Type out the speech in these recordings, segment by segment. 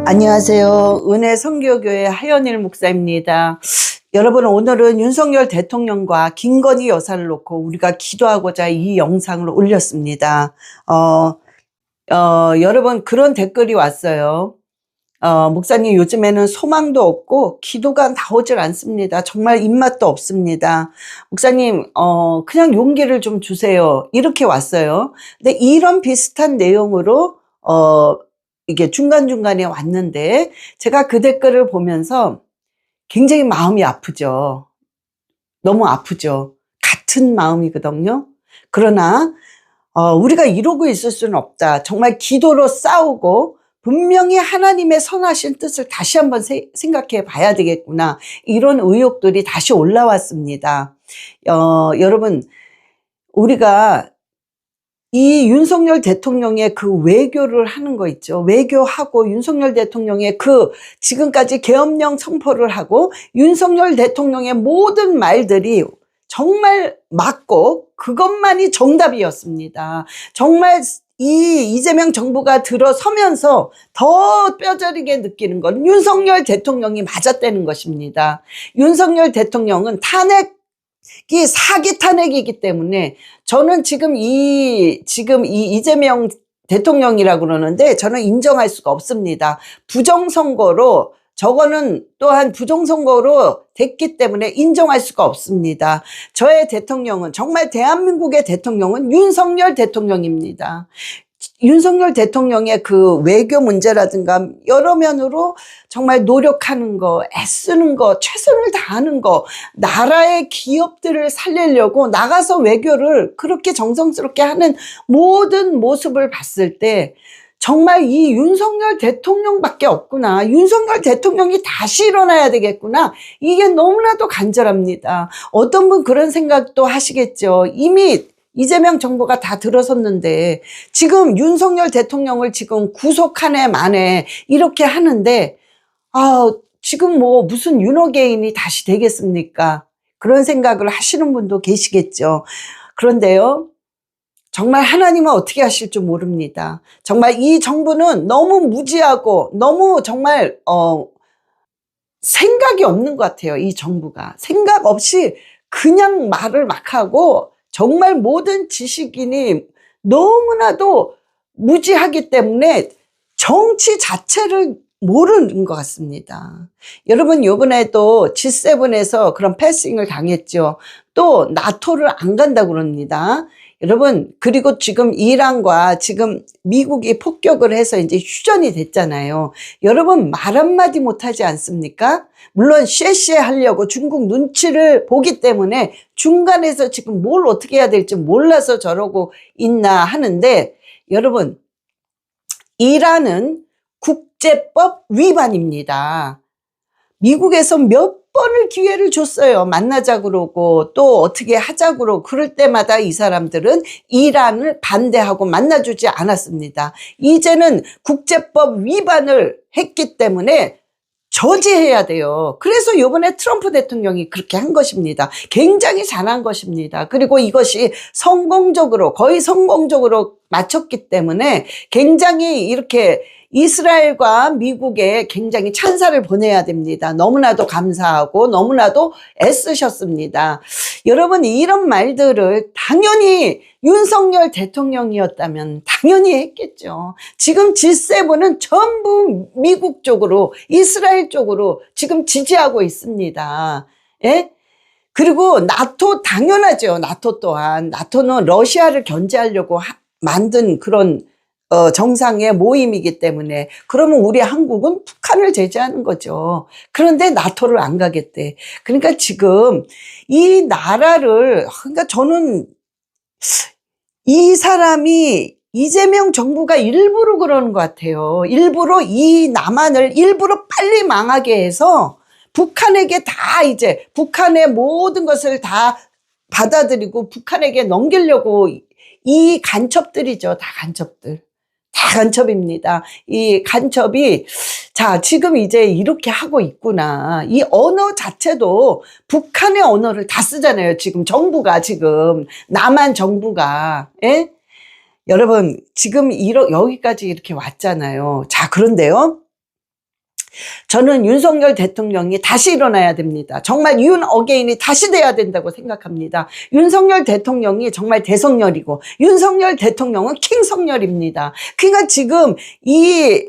안녕하세요. 은혜 선교교회 하연일 목사입니다. 여러분, 오늘은 윤석열 대통령과 김건희 여사를 놓고 우리가 기도하고자 이 영상을 올렸습니다. 여러분, 그런 댓글이 왔어요. 목사님, 요즘에는 소망도 없고 기도가 나오질 않습니다. 정말 입맛도 없습니다. 목사님, 그냥 용기를 좀 주세요. 이렇게 왔어요. 근데 이런 비슷한 내용으로 이게 중간중간에 왔는데, 제가 그 댓글을 보면서 굉장히 마음이 아프죠. 너무 아프죠. 같은 마음이거든요. 그러나 우리가 이러고 있을 수는 없다. 정말 기도로 싸우고 분명히 하나님의 선하신 뜻을 다시 한번 생각해 봐야 되겠구나. 이런 의욕들이 다시 올라왔습니다. 여러분, 우리가 이 윤석열 대통령의 그 외교를 하는 거 있죠. 외교하고 윤석열 대통령의 그 지금까지 계엄령 선포를 하고 윤석열 대통령의 모든 말들이 정말 맞고 그것만이 정답이었습니다. 정말 이재명 정부가 들어서면서 더 뼈저리게 느끼는 건 윤석열 대통령이 맞았다는 것입니다. 윤석열 대통령은 사기 탄핵이기 때문에 저는 지금 이재명 대통령이라고 그러는데 저는 인정할 수가 없습니다. 부정선거로, 저거는 또한 부정선거로 됐기 때문에 인정할 수가 없습니다. 저의 대통령은, 정말 대한민국의 대통령은 윤석열 대통령입니다. 윤석열 대통령의 그 외교 문제라든가 여러 면으로 정말 노력하는 거, 애쓰는 거, 최선을 다하는 거, 나라의 기업들을 살리려고 나가서 외교를 그렇게 정성스럽게 하는 모든 모습을 봤을 때 정말 이 윤석열 대통령밖에 없구나. 윤석열 대통령이 다시 일어나야 되겠구나. 이게 너무나도 간절합니다. 어떤 분 그런 생각도 하시겠죠. 이미 이재명 정부가 다 들어섰는데 지금 윤석열 대통령을 지금 구속 한 해 만에 이렇게 하는데 지금 뭐 무슨 윤호개인이 다시 되겠습니까? 그런 생각을 하시는 분도 계시겠죠. 그런데요, 정말 하나님은 어떻게 하실 줄 모릅니다. 정말 이 정부는 너무 무지하고 너무 정말 생각이 없는 것 같아요. 이 정부가 생각 없이 그냥 말을 막 하고 정말 모든 지식인이 너무나도 무지하기 때문에 정치 자체를 모르는 것 같습니다. 여러분, 요번에도 G7에서 그런 패싱을 당했죠. 또 나토를 안 간다고 그럽니다. 여러분, 그리고 지금 이란과 지금 미국이 폭격을 해서 이제 휴전이 됐잖아요. 여러분, 말 한마디 못하지 않습니까? 물론 쉐쉐 하려고 중국 눈치를 보기 때문에 중간에서 지금 뭘 어떻게 해야 될지 몰라서 저러고 있나 하는데, 여러분, 이란은 국제법 위반입니다. 미국에서 몇 번을 기회를 줬어요. 만나자 그러고 또 어떻게 하자 그러고 그럴 때마다 이 사람들은 이란을 반대하고 만나주지 않았습니다. 이제는 국제법 위반을 했기 때문에 저지해야 돼요. 그래서 이번에 트럼프 대통령이 그렇게 한 것입니다. 굉장히 잘한 것입니다. 그리고 이것이 거의 성공적으로 마쳤기 때문에 굉장히 이렇게 이스라엘과 미국에 굉장히 찬사를 보내야 됩니다. 너무나도 감사하고 너무나도 애쓰셨습니다. 여러분, 이런 말들을 당연히 윤석열 대통령이었다면 당연히 했겠죠. 지금 G7은 전부 미국 쪽으로, 이스라엘 쪽으로 지금 지지하고 있습니다. 예? 그리고 나토 당연하죠. 나토 또한. 나토는 러시아를 견제하려고 만든 그런 정상의 모임이기 때문에, 그러면 우리 한국은 북한을 제재하는 거죠. 그런데 나토를 안 가겠대. 그러니까 지금 이 나라를, 그러니까 저는 이 사람이 이재명 정부가 일부러 그러는 것 같아요. 일부러 이 남한을 일부러 빨리 망하게 해서 북한에게 다 이제 북한의 모든 것을 다 받아들이고 북한에게 넘기려고 이 간첩들이죠. 다 간첩들. 다 간첩입니다. 이 간첩이, 자, 지금 이제 이렇게 하고 있구나. 이 언어 자체도 북한의 언어를 다 쓰잖아요. 지금 정부가, 지금 남한 정부가. 예? 여러분, 지금 여기까지 이렇게 왔잖아요. 자, 그런데요, 저는 윤석열 대통령이 다시 일어나야 됩니다. 정말 윤 어게인이 다시 돼야 된다고 생각합니다. 윤석열 대통령이 정말 대성렬이고 윤석열 대통령은 킹성렬입니다. 그러니까 지금 이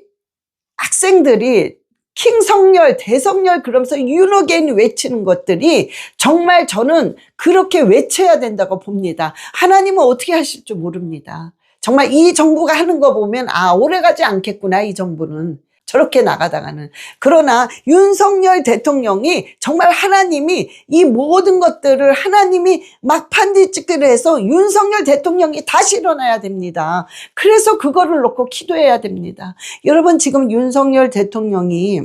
학생들이 킹성렬, 대성렬 그러면서 윤 어게인 외치는 것들이 정말 저는 그렇게 외쳐야 된다고 봅니다. 하나님은 어떻게 하실 줄 모릅니다. 정말 이 정부가 하는 거 보면 오래가지 않겠구나, 이 정부는. 저렇게 나가다가는. 그러나 윤석열 대통령이 정말 하나님이 이 모든 것들을 하나님이 막판뒤집기를 해서 윤석열 대통령이 다시 일어나야 됩니다. 그래서 그거를 놓고 기도해야 됩니다. 여러분, 지금 윤석열 대통령이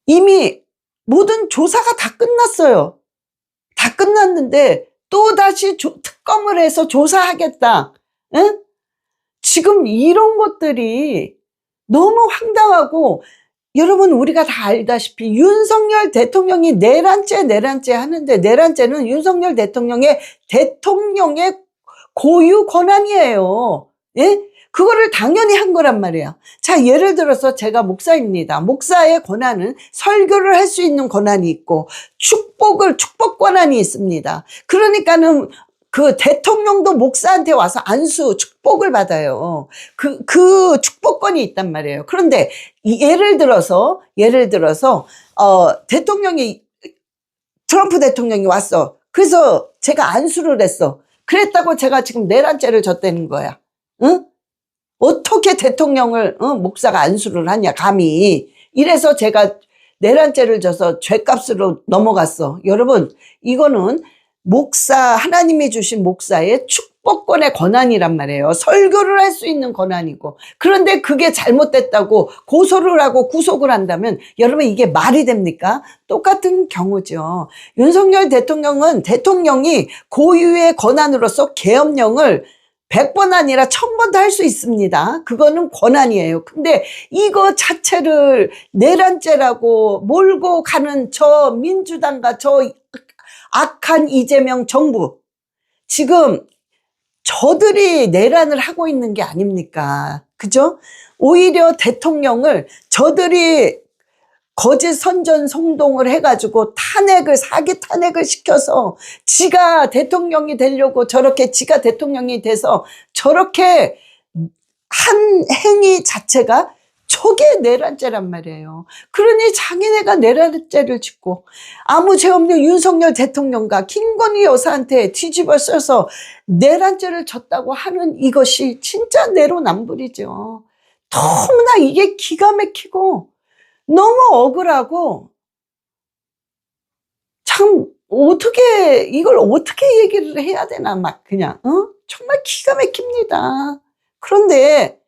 이미 모든 조사가 다 끝났어요. 다 끝났는데 또다시 특검을 해서 조사하겠다. 응? 지금 이런 것들이 너무 황당하고, 여러분 우리가 다 알다시피 윤석열 대통령이 내란죄 하는데, 내란죄는 윤석열 대통령의 고유 권한이에요. 예? 그거를 당연히 한 거란 말이에요. 자, 예를 들어서 제가 목사입니다. 목사의 권한은 설교를 할 수 있는 권한이 있고 축복 권한이 있습니다. 그러니까는 그 대통령도 목사한테 와서 안수 축복을 받아요. 그 축복권이 있단 말이에요. 그런데 예를 들어서 트럼프 대통령이 왔어. 그래서 제가 안수를 했어. 그랬다고 제가 지금 내란죄를 졌다는 거야. 응? 어떻게 대통령을 목사가 안수를 하냐, 감히. 이래서 제가 내란죄를 져서 죄값으로 넘어갔어. 여러분, 이거는 하나님이 주신 목사의 축복권의 권한이란 말이에요. 설교를 할 수 있는 권한이고. 그런데 그게 잘못됐다고 고소를 하고 구속을 한다면 여러분, 이게 말이 됩니까? 똑같은 경우죠. 윤석열 대통령은 대통령이 고유의 권한으로서 계엄령을 100번 아니라 1000번도 할 수 있습니다. 그거는 권한이에요. 근데 이거 자체를 내란죄라고 몰고 가는 저 민주당과 저 악한 이재명 정부, 지금 저들이 내란을 하고 있는 게 아닙니까? 그죠? 오히려 대통령을 저들이 거짓 선전 성동을 해가지고 사기 탄핵을 시켜서 지가 대통령이 되려고 지가 대통령이 돼서 저렇게 한 행위 자체가 저게 내란죄란 말이에요. 그러니 자기네가 내란죄를 짓고 아무 죄 없는 윤석열 대통령과 김건희 여사한테 뒤집어 써서 내란죄를 졌다고 하는 이것이 진짜 내로남불이죠. 너무나 이게 기가 막히고 너무 억울하고, 참 이걸 어떻게 얘기를 해야 되나, 막 그냥 정말 기가 막힙니다. 그런데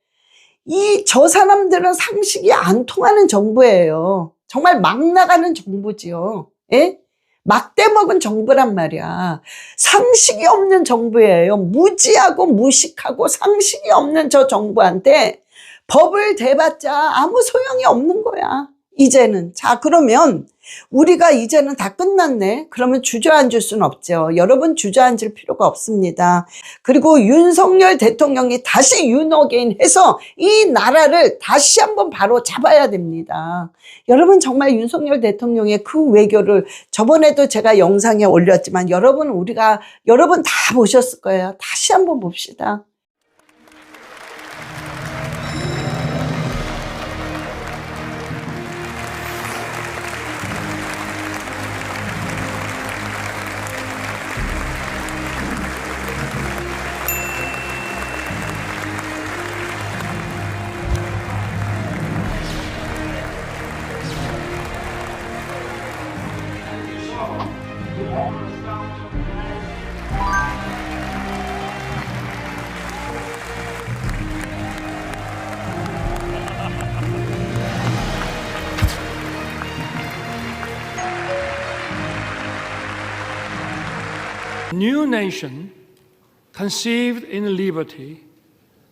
저 사람들은 상식이 안 통하는 정부예요. 정말 막 나가는 정부지요. 예? 막대먹은 정부란 말이야. 상식이 없는 정부예요. 무지하고 무식하고 상식이 없는 저 정부한테 법을 대봤자 아무 소용이 없는 거야, 이제는. 자, 그러면 우리가 이제는 다 끝났네. 그러면 주저앉을 수는 없죠. 여러분, 주저앉을 필요가 없습니다. 그리고 윤석열 대통령이 다시 윤어게인 해서 이 나라를 다시 한번 바로 잡아야 됩니다. 여러분, 정말 윤석열 대통령의 그 외교를 저번에도 제가 영상에 올렸지만 여러분 다 보셨을 거예요. 다시 한번 봅시다. New nation conceived in liberty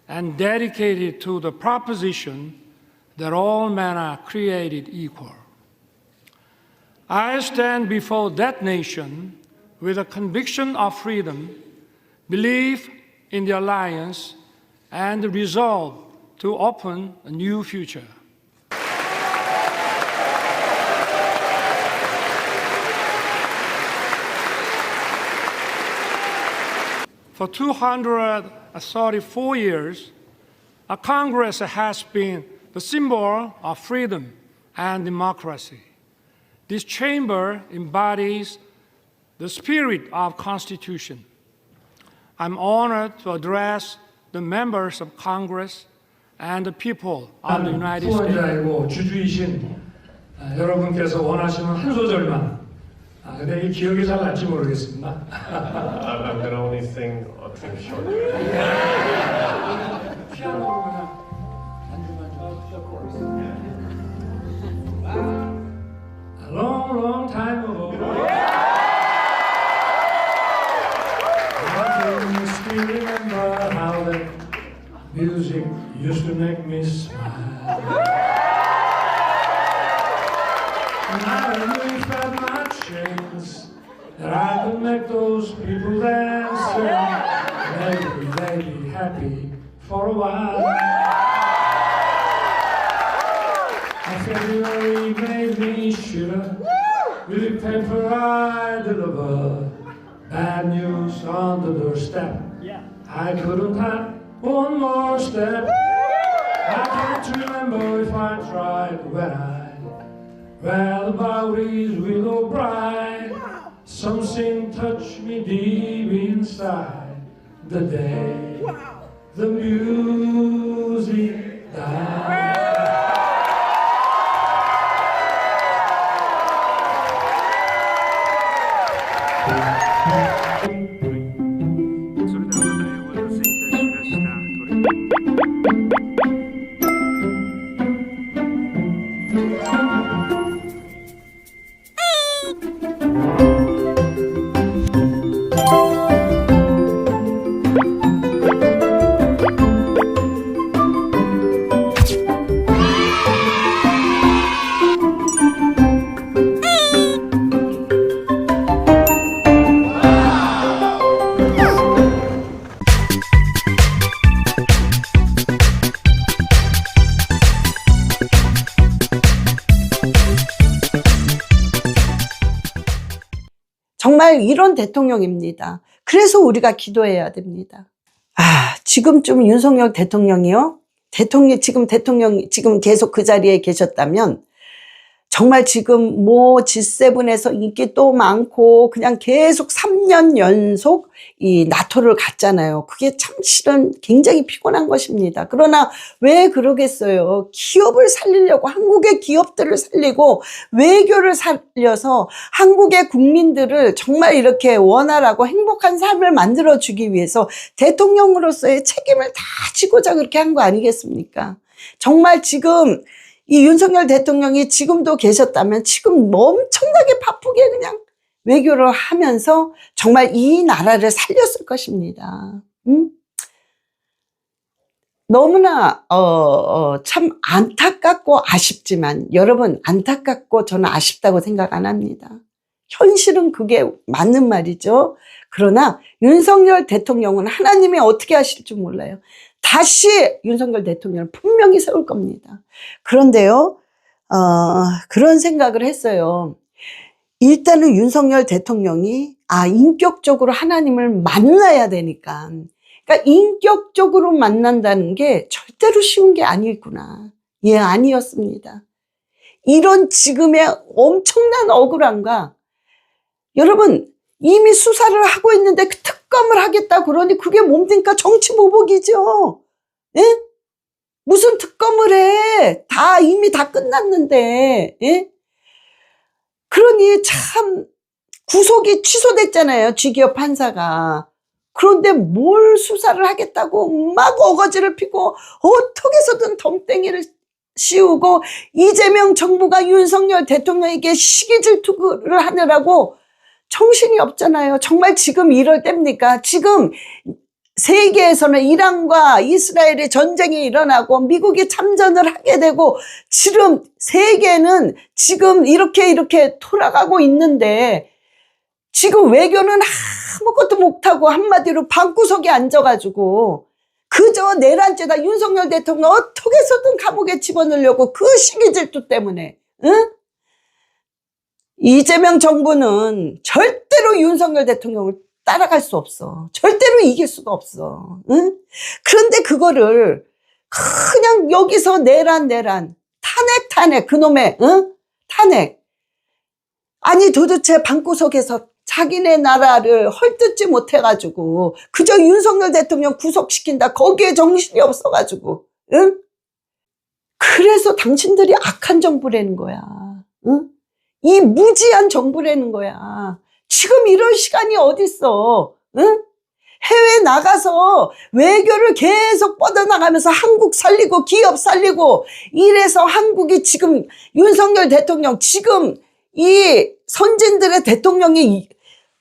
and dedicated to the proposition that all men are created equal. I stand before that nation with a conviction of freedom, belief in the alliance, and the resolve to open a new future. For 234 years, Congress has been the symbol of freedom and democracy. This chamber embodies the spirit of Constitution. I'm honored to address the members of Congress and the people of the United States. 후원자이고 주주이신 여러분께서 원하시는 한 소절만. 근데 이 기억이 잘 날지 모르겠습니다. I'm gonna only sing a thing short. 피아노로 그냥 반주만 A long, long time ago. I can still remember how that music used to make me smile. And I really felt my chance that I could make those people dance and maybe they'd be happy for a while. February made me shiver with the paper I deliver. Bad news on the doorstep. I couldn't have one more step. I can't remember if I tried when I read about his willow bride. Something touched me deep inside the day the music died. 정말 이런 대통령입니다. 그래서 우리가 기도해야 됩니다. 지금쯤 윤석열 대통령이요? 지금 계속 그 자리에 계셨다면 정말 지금 G7에서 인기 또 많고 그냥 계속 3년 연속 이 나토를 갔잖아요. 그게 참 실은 굉장히 피곤한 것입니다. 그러나 왜 그러겠어요? 기업을 살리려고 한국의 기업들을 살리고 외교를 살려서 한국의 국민들을 정말 이렇게 원활하고 행복한 삶을 만들어주기 위해서 대통령으로서의 책임을 다 지고자 그렇게 한 거 아니겠습니까? 정말 지금 이 윤석열 대통령이 지금도 계셨다면 지금 엄청나게 바쁘게 그냥 외교를 하면서 정말 이 나라를 살렸을 것입니다. 너무나 참 안타깝고 아쉽지만 여러분 안타깝고 저는 아쉽다고 생각 안 합니다. 현실은 그게 맞는 말이죠. 그러나 윤석열 대통령은 하나님이 어떻게 하실 줄 몰라요. 다시 윤석열 대통령을 분명히 세울 겁니다. 그런데요, 그런 생각을 했어요. 일단은 윤석열 대통령이, 인격적으로 하나님을 만나야 되니까. 그러니까 인격적으로 만난다는 게 절대로 쉬운 게 아니구나. 예, 아니었습니다. 이런 지금의 엄청난 억울함과, 여러분, 이미 수사를 하고 있는데 그 특검을 하겠다 그러니 그게 뭡니까? 정치 보복이죠. 예? 무슨 특검을 해? 이미 다 끝났는데. 예? 그러니 참 구속이 취소됐잖아요. 쥐기업 판사가. 그런데 뭘 수사를 하겠다고 막 어거지를 피고 어떻게 해서든 덤땡이를 씌우고 이재명 정부가 윤석열 대통령에게 시기 질투를 하느라고 정신이 없잖아요. 정말 지금 이럴 때입니까? 지금 세계에서는 이란과 이스라엘의 전쟁이 일어나고 미국이 참전을 하게 되고 지금 세계는 지금 이렇게 돌아가고 있는데 지금 외교는 아무것도 못하고 한마디로 방구석에 앉아가지고 그저 내란죄다 윤석열 대통령 어떻게 해서든 감옥에 집어넣으려고 그 시기 질투 때문에 응? 이재명 정부는 절대로 윤석열 대통령을 따라갈 수 없어. 절대로 이길 수가 없어. 응? 그런데 그거를 그냥 여기서 내란 탄핵 그놈의 탄핵. 아니 도대체 방구석에서 자기네 나라를 헐뜯지 못해가지고 그저 윤석열 대통령 구속시킨다 거기에 정신이 없어가지고 응? 그래서 당신들이 악한 정부라는 거야. 응? 이 무지한 정부라는 거야. 지금 이럴 시간이 어딨어. 응? 해외 나가서 외교를 계속 뻗어나가면서 한국 살리고 기업 살리고 이래서 한국이 지금 윤석열 대통령 지금 이 선진들의 대통령이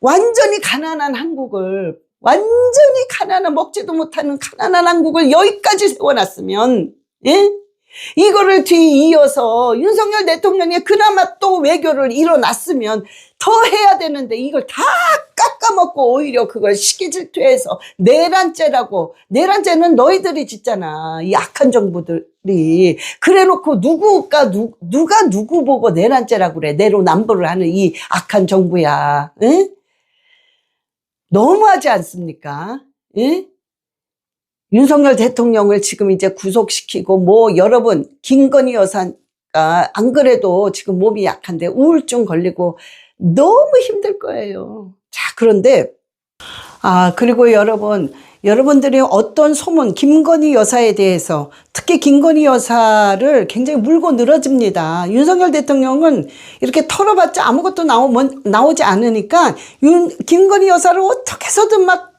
완전히 가난한 한국을 완전히 가난한 먹지도 못하는 가난한 한국을 여기까지 세워놨으면 예? 이거를 뒤이어서 윤석열 대통령이 그나마 또 외교를 일어났으면 더 해야 되는데 이걸 다 깎아먹고 오히려 그걸 시기질투해서 내란죄라고. 내란죄는 너희들이 짓잖아. 이 악한 정부들이. 그래놓고 누가 누구 보고 내란죄라고 그래. 내로남불을 하는 이 악한 정부야. 에? 너무하지 않습니까? 에? 윤석열 대통령을 지금 이제 구속시키고 뭐 여러분 김건희 여사가 안 그래도 지금 몸이 약한데 우울증 걸리고 너무 힘들 거예요. 자, 그런데 그리고 여러분들이 어떤 소문 김건희 여사에 대해서 특히 김건희 여사를 굉장히 물고 늘어집니다. 윤석열 대통령은 이렇게 털어봤자 아무것도 나오지 않으니까 김건희 여사를 어떻게 해서든 막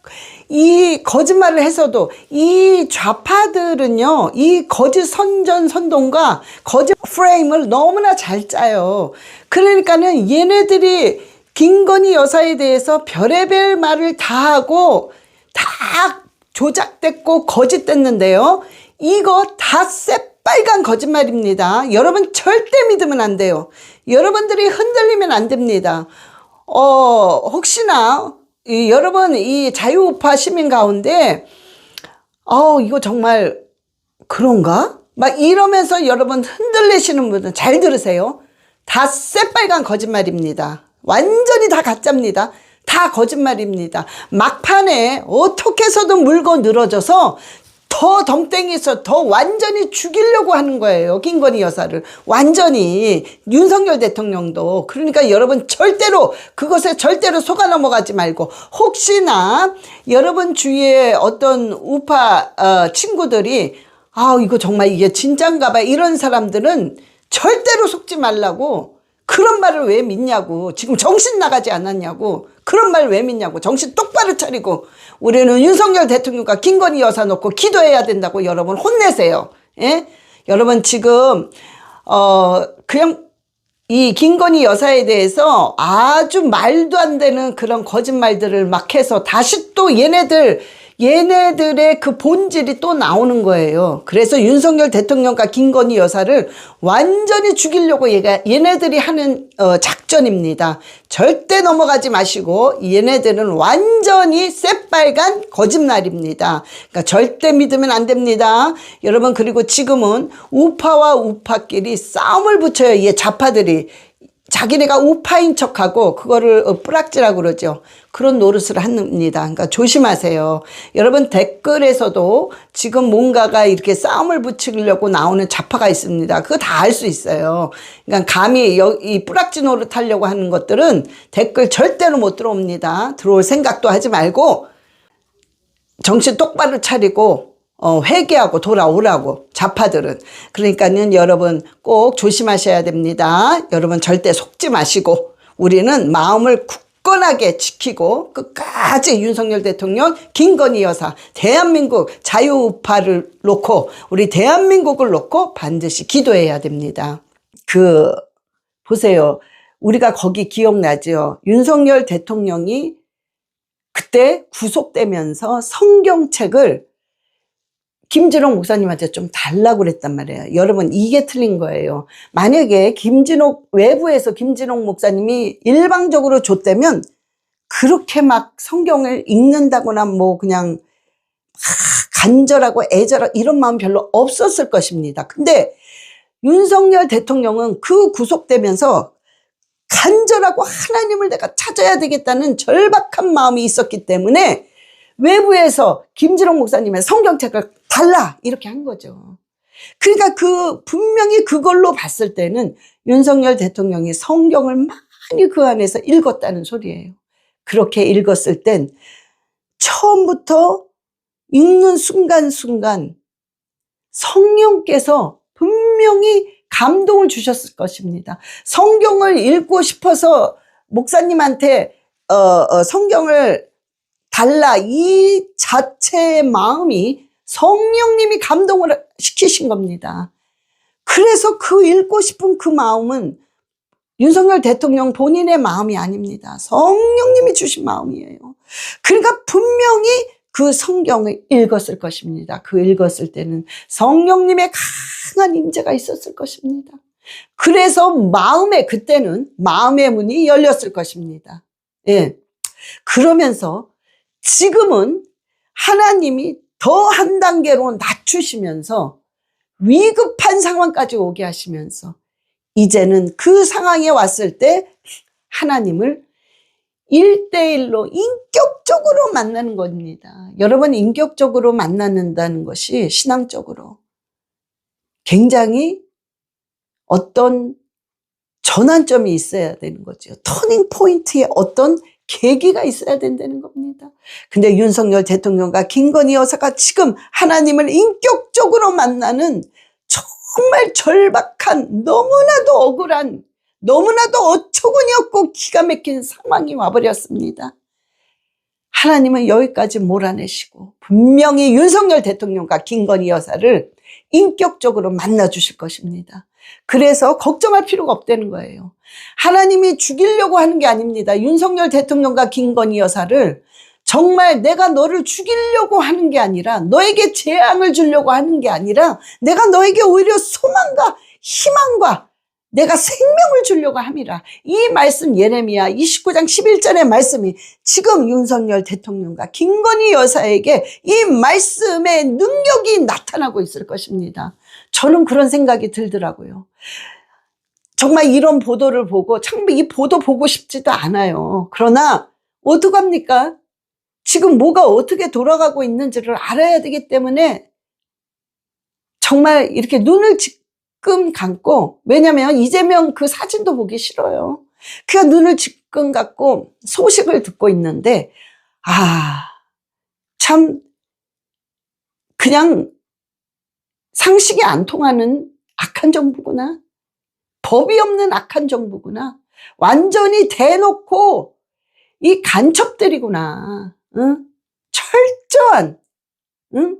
이 거짓말을 해서도 이 좌파들은요, 이 거짓 선전선동과 거짓 프레임을 너무나 잘 짜요. 그러니까는 얘네들이 김건희 여사에 대해서 별의별 말을 다 하고 다 조작됐고 거짓됐는데요. 이거 다 새빨간 거짓말입니다. 여러분 절대 믿으면 안 돼요. 여러분들이 흔들리면 안 됩니다. 혹시나 여러분 이 자유우파 시민 가운데 이거 정말 그런가? 막 이러면서 여러분 흔들리시는 분은 잘 들으세요. 다 새빨간 거짓말입니다. 완전히 다 가짜입니다. 다 거짓말입니다. 막판에 어떻게 해서든 물고 늘어져서 더 덩땡이서 더 완전히 죽이려고 하는 거예요. 김건희 여사를. 완전히. 윤석열 대통령도. 그러니까 여러분 그것에 절대로 속아 넘어가지 말고 혹시나 여러분 주위에 어떤 우파 친구들이 이거 정말 이게 진짠가 봐 이런 사람들은 절대로 속지 말라고. 그런 말을 왜 믿냐고. 지금 정신 나가지 않았냐고. 그런 말 왜 믿냐고. 정신 똑바로 차리고 우리는 윤석열 대통령과 김건희 여사 놓고 기도해야 된다고 여러분 혼내세요. 예? 여러분 지금 그냥 이 김건희 여사에 대해서 아주 말도 안 되는 그런 거짓말들을 막 해서 다시 또 얘네들의 그 본질이 또 나오는 거예요. 그래서 윤석열 대통령과 김건희 여사를 완전히 죽이려고 얘네들이 하는 작전입니다. 절대 넘어가지 마시고 얘네들은 완전히 새빨간 거짓말입니다. 그러니까 절대 믿으면 안 됩니다. 여러분 그리고 지금은 우파와 우파끼리 싸움을 붙여요. 이 좌파들이. 자기네가 우파인 척하고 그거를 뿌락지라고 그러죠. 그런 노릇을 합니다. 그러니까 조심하세요. 여러분 댓글에서도 지금 뭔가가 이렇게 싸움을 붙이려고 나오는 좌파가 있습니다. 그거 다 알 수 있어요. 그러니까 감히 이 뿌락지 노릇 하려고 하는 것들은 댓글 절대로 못 들어옵니다. 들어올 생각도 하지 말고 정신 똑바로 차리고 회개하고 돌아오라고 좌파들은. 그러니까는 여러분 꼭 조심하셔야 됩니다. 여러분 절대 속지 마시고 우리는 마음을 굳건하게 지키고 끝까지 윤석열 대통령, 김건희 여사, 대한민국 자유우파를 놓고 우리 대한민국을 놓고 반드시 기도해야 됩니다. 보세요. 우리가 거기 기억나죠? 윤석열 대통령이 그때 구속되면서 성경책을 김진옥 목사님한테 좀 달라고 그랬단 말이에요. 여러분 이게 틀린 거예요. 만약에 외부에서 김진옥 목사님이 일방적으로 줬다면 그렇게 막 성경을 읽는다거나 뭐 그냥 간절하고 애절하고 이런 마음 별로 없었을 것입니다. 근데 윤석열 대통령은 그 구속되면서 간절하고 하나님을 내가 찾아야 되겠다는 절박한 마음이 있었기 때문에 외부에서 김지롱 목사님의 성경책을 달라 이렇게 한 거죠. 그러니까 분명히 그걸로 봤을 때는 윤석열 대통령이 성경을 많이 그 안에서 읽었다는 소리예요. 그렇게 읽었을 땐 처음부터 읽는 순간순간 성령께서 분명히 감동을 주셨을 것입니다. 성경을 읽고 싶어서 목사님한테 성경을 달라 이 자체의 마음이 성령님이 감동을 시키신 겁니다. 그래서 그 읽고 싶은 그 마음은 윤석열 대통령 본인의 마음이 아닙니다. 성령님이 주신 마음이에요. 그러니까 분명히 그 성경을 읽었을 것입니다. 그 읽었을 때는 성령님의 강한 임재가 있었을 것입니다. 그래서 그때는 마음의 문이 열렸을 것입니다. 예. 그러면서 지금은 하나님이 더 한 단계로 낮추시면서 위급한 상황까지 오게 하시면서 이제는 그 상황에 왔을 때 하나님을 1대1로 인격적으로 만나는 겁니다. 여러분, 인격적으로 만나는다는 것이 신앙적으로 굉장히 어떤 전환점이 있어야 되는 거죠. 터닝 포인트에 어떤 계기가 있어야 된다는 겁니다. 근데 윤석열 대통령과 김건희 여사가 지금 하나님을 인격적으로 만나는 정말 절박한, 너무나도 억울한, 너무나도 어처구니 없고 기가 막힌 상황이 와버렸습니다. 하나님은 여기까지 몰아내시고 분명히 윤석열 대통령과 김건희 여사를 인격적으로 만나 주실 것입니다. 그래서 걱정할 필요가 없다는 거예요. 하나님이 죽이려고 하는 게 아닙니다. 윤석열 대통령과 김건희 여사를 정말 내가 너를 죽이려고 하는 게 아니라, 너에게 재앙을 주려고 하는 게 아니라, 내가 너에게 오히려 소망과 희망과 내가 생명을 주려고 함이라. 이 말씀, 예레미야 29장 11절의 말씀이 지금 윤석열 대통령과 김건희 여사에게 이 말씀의 능력이 나타나고 있을 것입니다. 저는 그런 생각이 들더라고요. 정말 이런 보도를 보고 참 이 보도 보고 싶지도 않아요. 그러나 어떡합니까? 지금 뭐가 어떻게 돌아가고 있는지를 알아야 되기 때문에 정말 이렇게 눈을 지금 감고, 왜냐면 이재명 그 사진도 보기 싫어요. 그냥 눈을 지금 감고 소식을 듣고 있는데, 참 그냥 상식이 안 통하는 악한 정부구나. 법이 없는 악한 정부구나. 완전히 대놓고 이 간첩들이구나. 응? 철저한, 응?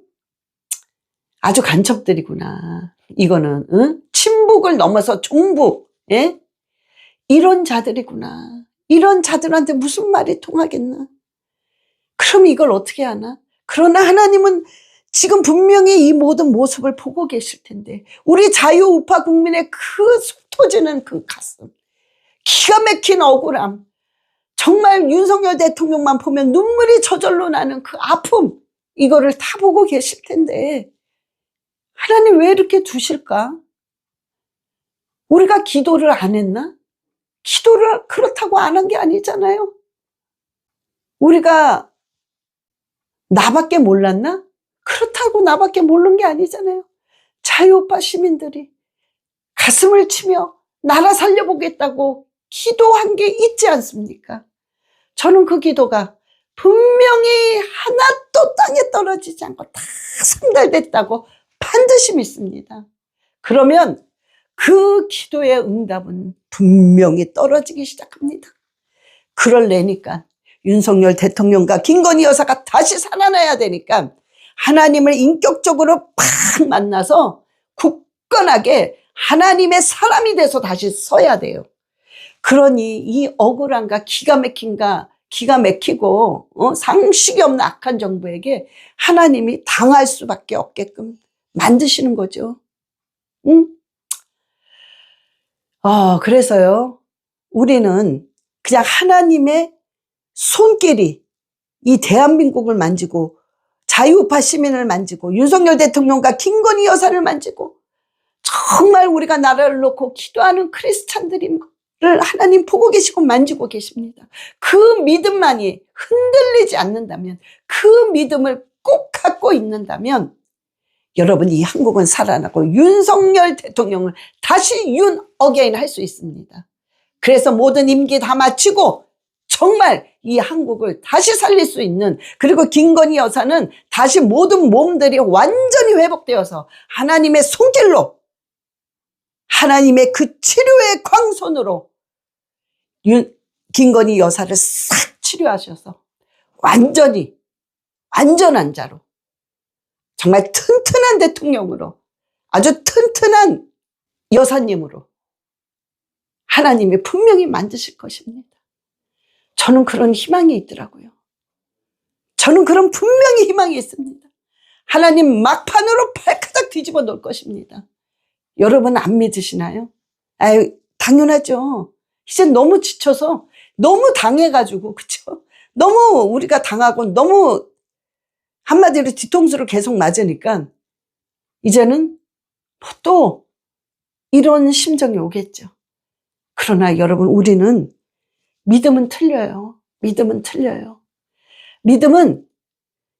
아주 간첩들이구나. 이거는, 응? 친북을 넘어서 종북, 예? 이런 자들이구나. 이런 자들한테 무슨 말이 통하겠나? 그럼 이걸 어떻게 하나? 그러나 하나님은 지금 분명히 이 모든 모습을 보고 계실 텐데, 우리 자유우파 국민의 그 속 터지는 그 가슴, 기가 막힌 억울함, 정말 윤석열 대통령만 보면 눈물이 저절로 나는 그 아픔, 이거를 다 보고 계실 텐데 하나님 왜 이렇게 두실까? 우리가 기도를 안 했나? 기도를 그렇다고 안 한 게 아니잖아요. 우리가 나밖에 몰랐나? 그렇다고 나밖에 모르는 게 아니잖아요. 자유우파 시민들이 가슴을 치며 나라 살려보겠다고 기도한 게 있지 않습니까? 저는 그 기도가 분명히 하나도 땅에 떨어지지 않고 다 상달됐다고 반드시 믿습니다. 그러면 그 기도의 응답은 분명히 떨어지기 시작합니다. 그럴래니까 윤석열 대통령과 김건희 여사가 다시 살아나야 되니까 하나님을 인격적으로 팍 만나서 굳건하게 하나님의 사람이 돼서 다시 서야 돼요. 그러니 이 억울함과 기가 막히고 상식이 없는 악한 정부에게 하나님이 당할 수밖에 없게끔 만드시는 거죠. 응? 그래서요, 우리는 그냥 하나님의 손길이 이 대한민국을 만지고 자유우파 시민을 만지고 윤석열 대통령과 김건희 여사를 만지고 정말 우리가 나라를 놓고 기도하는 크리스찬들이 하나님 보고 계시고 만지고 계십니다. 그 믿음만이 흔들리지 않는다면, 그 믿음을 꼭 갖고 있는다면 여러분, 이 한국은 살아나고 윤석열 대통령을 다시 윤 어게인 할 수 있습니다. 그래서 모든 임기 다 마치고 정말 이 한국을 다시 살릴 수 있는, 그리고 김건희 여사는 다시 모든 몸들이 완전히 회복되어서 하나님의 손길로, 하나님의 그 치료의 광손으로 김건희 여사를 싹 치료하셔서 완전히 완전한 자로, 정말 튼튼한 대통령으로, 아주 튼튼한 여사님으로 하나님이 분명히 만드실 것입니다. 저는 그런 희망이 있더라고요. 저는 그런 분명히 희망이 있습니다. 하나님 막판으로 발가락 뒤집어 놓을 것입니다. 여러분 안 믿으시나요? 아유, 당연하죠. 이제 너무 지쳐서, 너무 당해가지고, 그쵸? 너무 우리가 당하고 너무 한마디로 뒤통수를 계속 맞으니까 이제는 또 이런 심정이 오겠죠. 그러나 여러분, 우리는 믿음은 틀려요. 믿음은 틀려요. 믿음은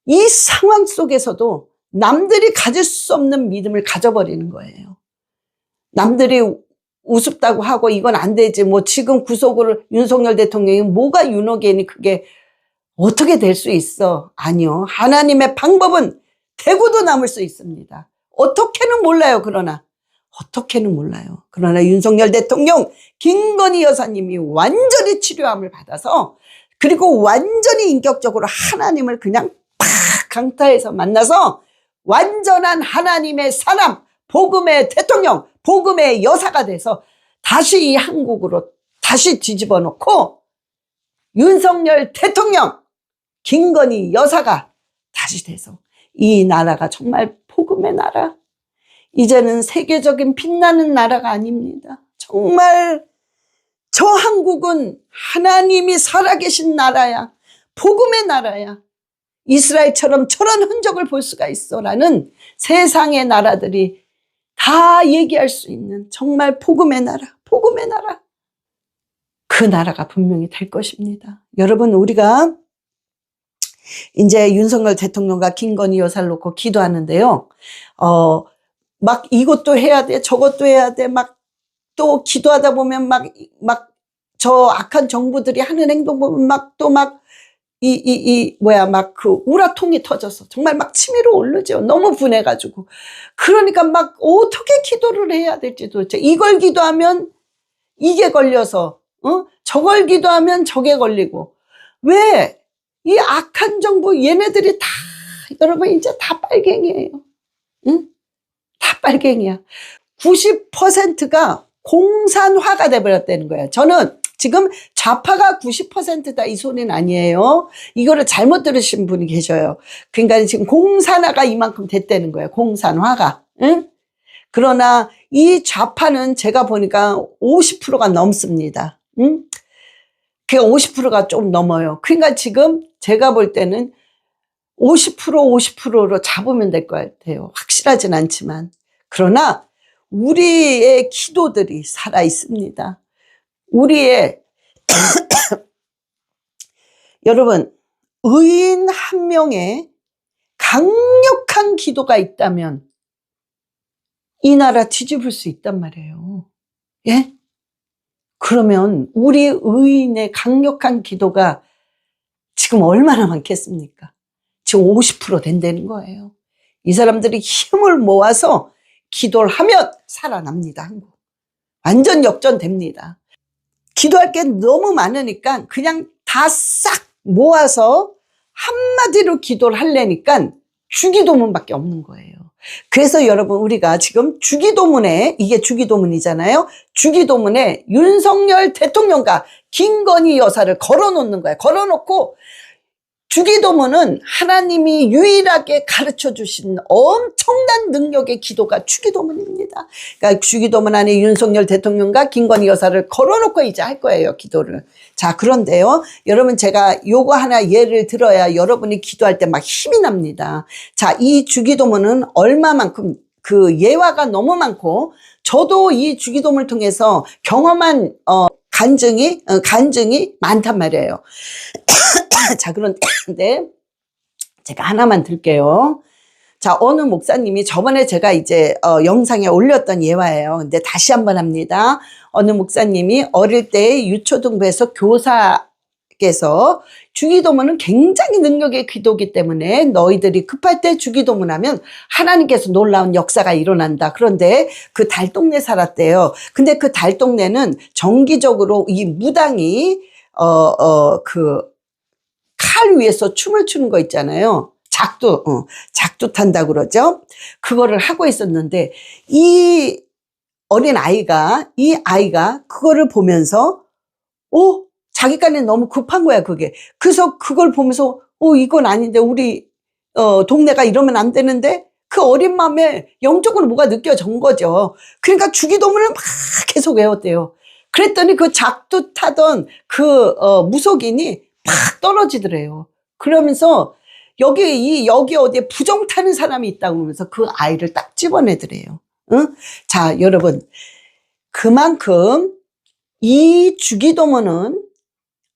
이 상황 속에서도 남들이 가질 수 없는 믿음을 가져버리는 거예요. 남들이 우습다고 하고 이건 안 되지, 뭐 지금 구속을 윤석열 대통령이 뭐가 윤호개니, 그게 어떻게 될 수 있어? 아니요. 하나님의 방법은 대구도 남을 수 있습니다. 어떻게는 몰라요. 어떻게는 몰라요. 그러나 윤석열 대통령, 김건희 여사님이 완전히 치료함을 받아서, 그리고 완전히 인격적으로 하나님을 그냥 팍 강타해서 만나서 완전한 하나님의 사람, 복음의 대통령, 복음의 여사가 돼서 다시 이 한국으로 다시 뒤집어 놓고 윤석열 대통령, 김건희 여사가 다시 돼서 이 나라가 정말 복음의 나라, 이제는 세계적인 빛나는 나라가 아닙니다. 정말 저 한국은 하나님이 살아계신 나라야, 복음의 나라야, 이스라엘처럼 저런 흔적을 볼 수가 있어 라는 세상의 나라들이 다 얘기할 수 있는 정말 복음의 나라, 복음의 나라, 그 나라가 분명히 될 것입니다. 여러분, 우리가 이제 윤석열 대통령과 김건희 여사를 놓고 기도하는데요. 막 이것도 해야 돼, 저것도 해야 돼, 막 또 기도하다 보면 막 저 악한 정부들이 하는 행동 보면 막 또 막 막 그 우라통이 터져서 정말 막 치밀어 오르죠. 너무 분해가지고. 그러니까 막 어떻게 기도를 해야 될지 도대체, 이걸 기도하면 이게 걸려서, 저걸 기도하면 저게 걸리고. 왜? 이 악한 정부, 얘네들이 다, 여러분, 이제 다 빨갱이에요. 응? 다 빨갱이야. 90%가 공산화가 돼버렸다는 거예요. 저는 지금 좌파가 90%다 이 소리는 아니에요. 이거를 잘못 들으신 분이 계셔요. 그러니까 지금 공산화가 이만큼 됐다는 거예요. 공산화가. 응? 그러나 이 좌파는 제가 보니까 50%가 넘습니다. 응? 그 50%가 좀 넘어요. 그러니까 지금 제가 볼 때는 50%로 잡으면 될 것 같아요. 확실하진 않지만. 그러나 우리의 기도들이 살아 있습니다. 우리의 여러분, 의인 한 명의 강력한 기도가 있다면 이 나라 뒤집을 수 있단 말이에요. 예? 그러면 우리 의인의 강력한 기도가 지금 얼마나 많겠습니까? 지금 50% 된다는 거예요. 이 사람들이 힘을 모아서 기도를 하면 살아납니다. 한국. 완전 역전됩니다. 기도할 게 너무 많으니까 그냥 다 싹 모아서 한마디로 기도를 하려니까 주기도문밖에 없는 거예요. 그래서 여러분, 우리가 지금 주기도문에, 이게 주기도문이잖아요. 주기도문에 윤석열 대통령과 김건희 여사를 걸어놓는 거예요. 걸어놓고, 주기도문은 하나님이 유일하게 가르쳐 주신 엄청난 능력의 기도가 주기도문입니다. 그러니까 주기도문 안에 윤석열 대통령과 김건희 여사를 걸어놓고 이제 할 거예요, 기도를. 자, 그런데요, 여러분, 제가 요거 하나 예를 들어야 여러분이 기도할 때 막 힘이 납니다. 자, 이 주기도문은 얼마만큼 그 예화가 너무 많고, 저도 이 주기도문을 통해서 경험한 간증이 많단 말이에요. 자, 그런데 제가 하나만 들게요. 자, 어느 목사님이 저번에 제가 이제 영상에 올렸던 예화예요. 근데 다시 한번 합니다. 어느 목사님이 어릴 때 유초등부에서 교사께서 주기도문은 굉장히 능력의 기도이기 때문에 너희들이 급할 때 주기도문 하면 하나님께서 놀라운 역사가 일어난다. 그런데 그 달동네 살았대요. 근데 그 달동네는 정기적으로 이 무당이 칼 위에서 춤을 추는 거 있잖아요. 작두 탄다 그러죠. 그거를 하고 있었는데 이 아이가 그거를 보면서 자기간에 너무 급한 거야, 그게. 그래서 그걸 보면서 이건 아닌데 우리 동네가 이러면 안 되는데, 그 어린 마음에 영적으로 뭐가 느껴진 거죠. 그러니까 주기도문을 막 계속 외웠대요. 그랬더니 그 작두 타던 그 무속인이 팍 떨어지더래요. 그러면서 여기 어디에 부정 타는 사람이 있다고 그러면서 그 아이를 딱 집어내더래요. 응? 자, 여러분, 그만큼 이 주기도문은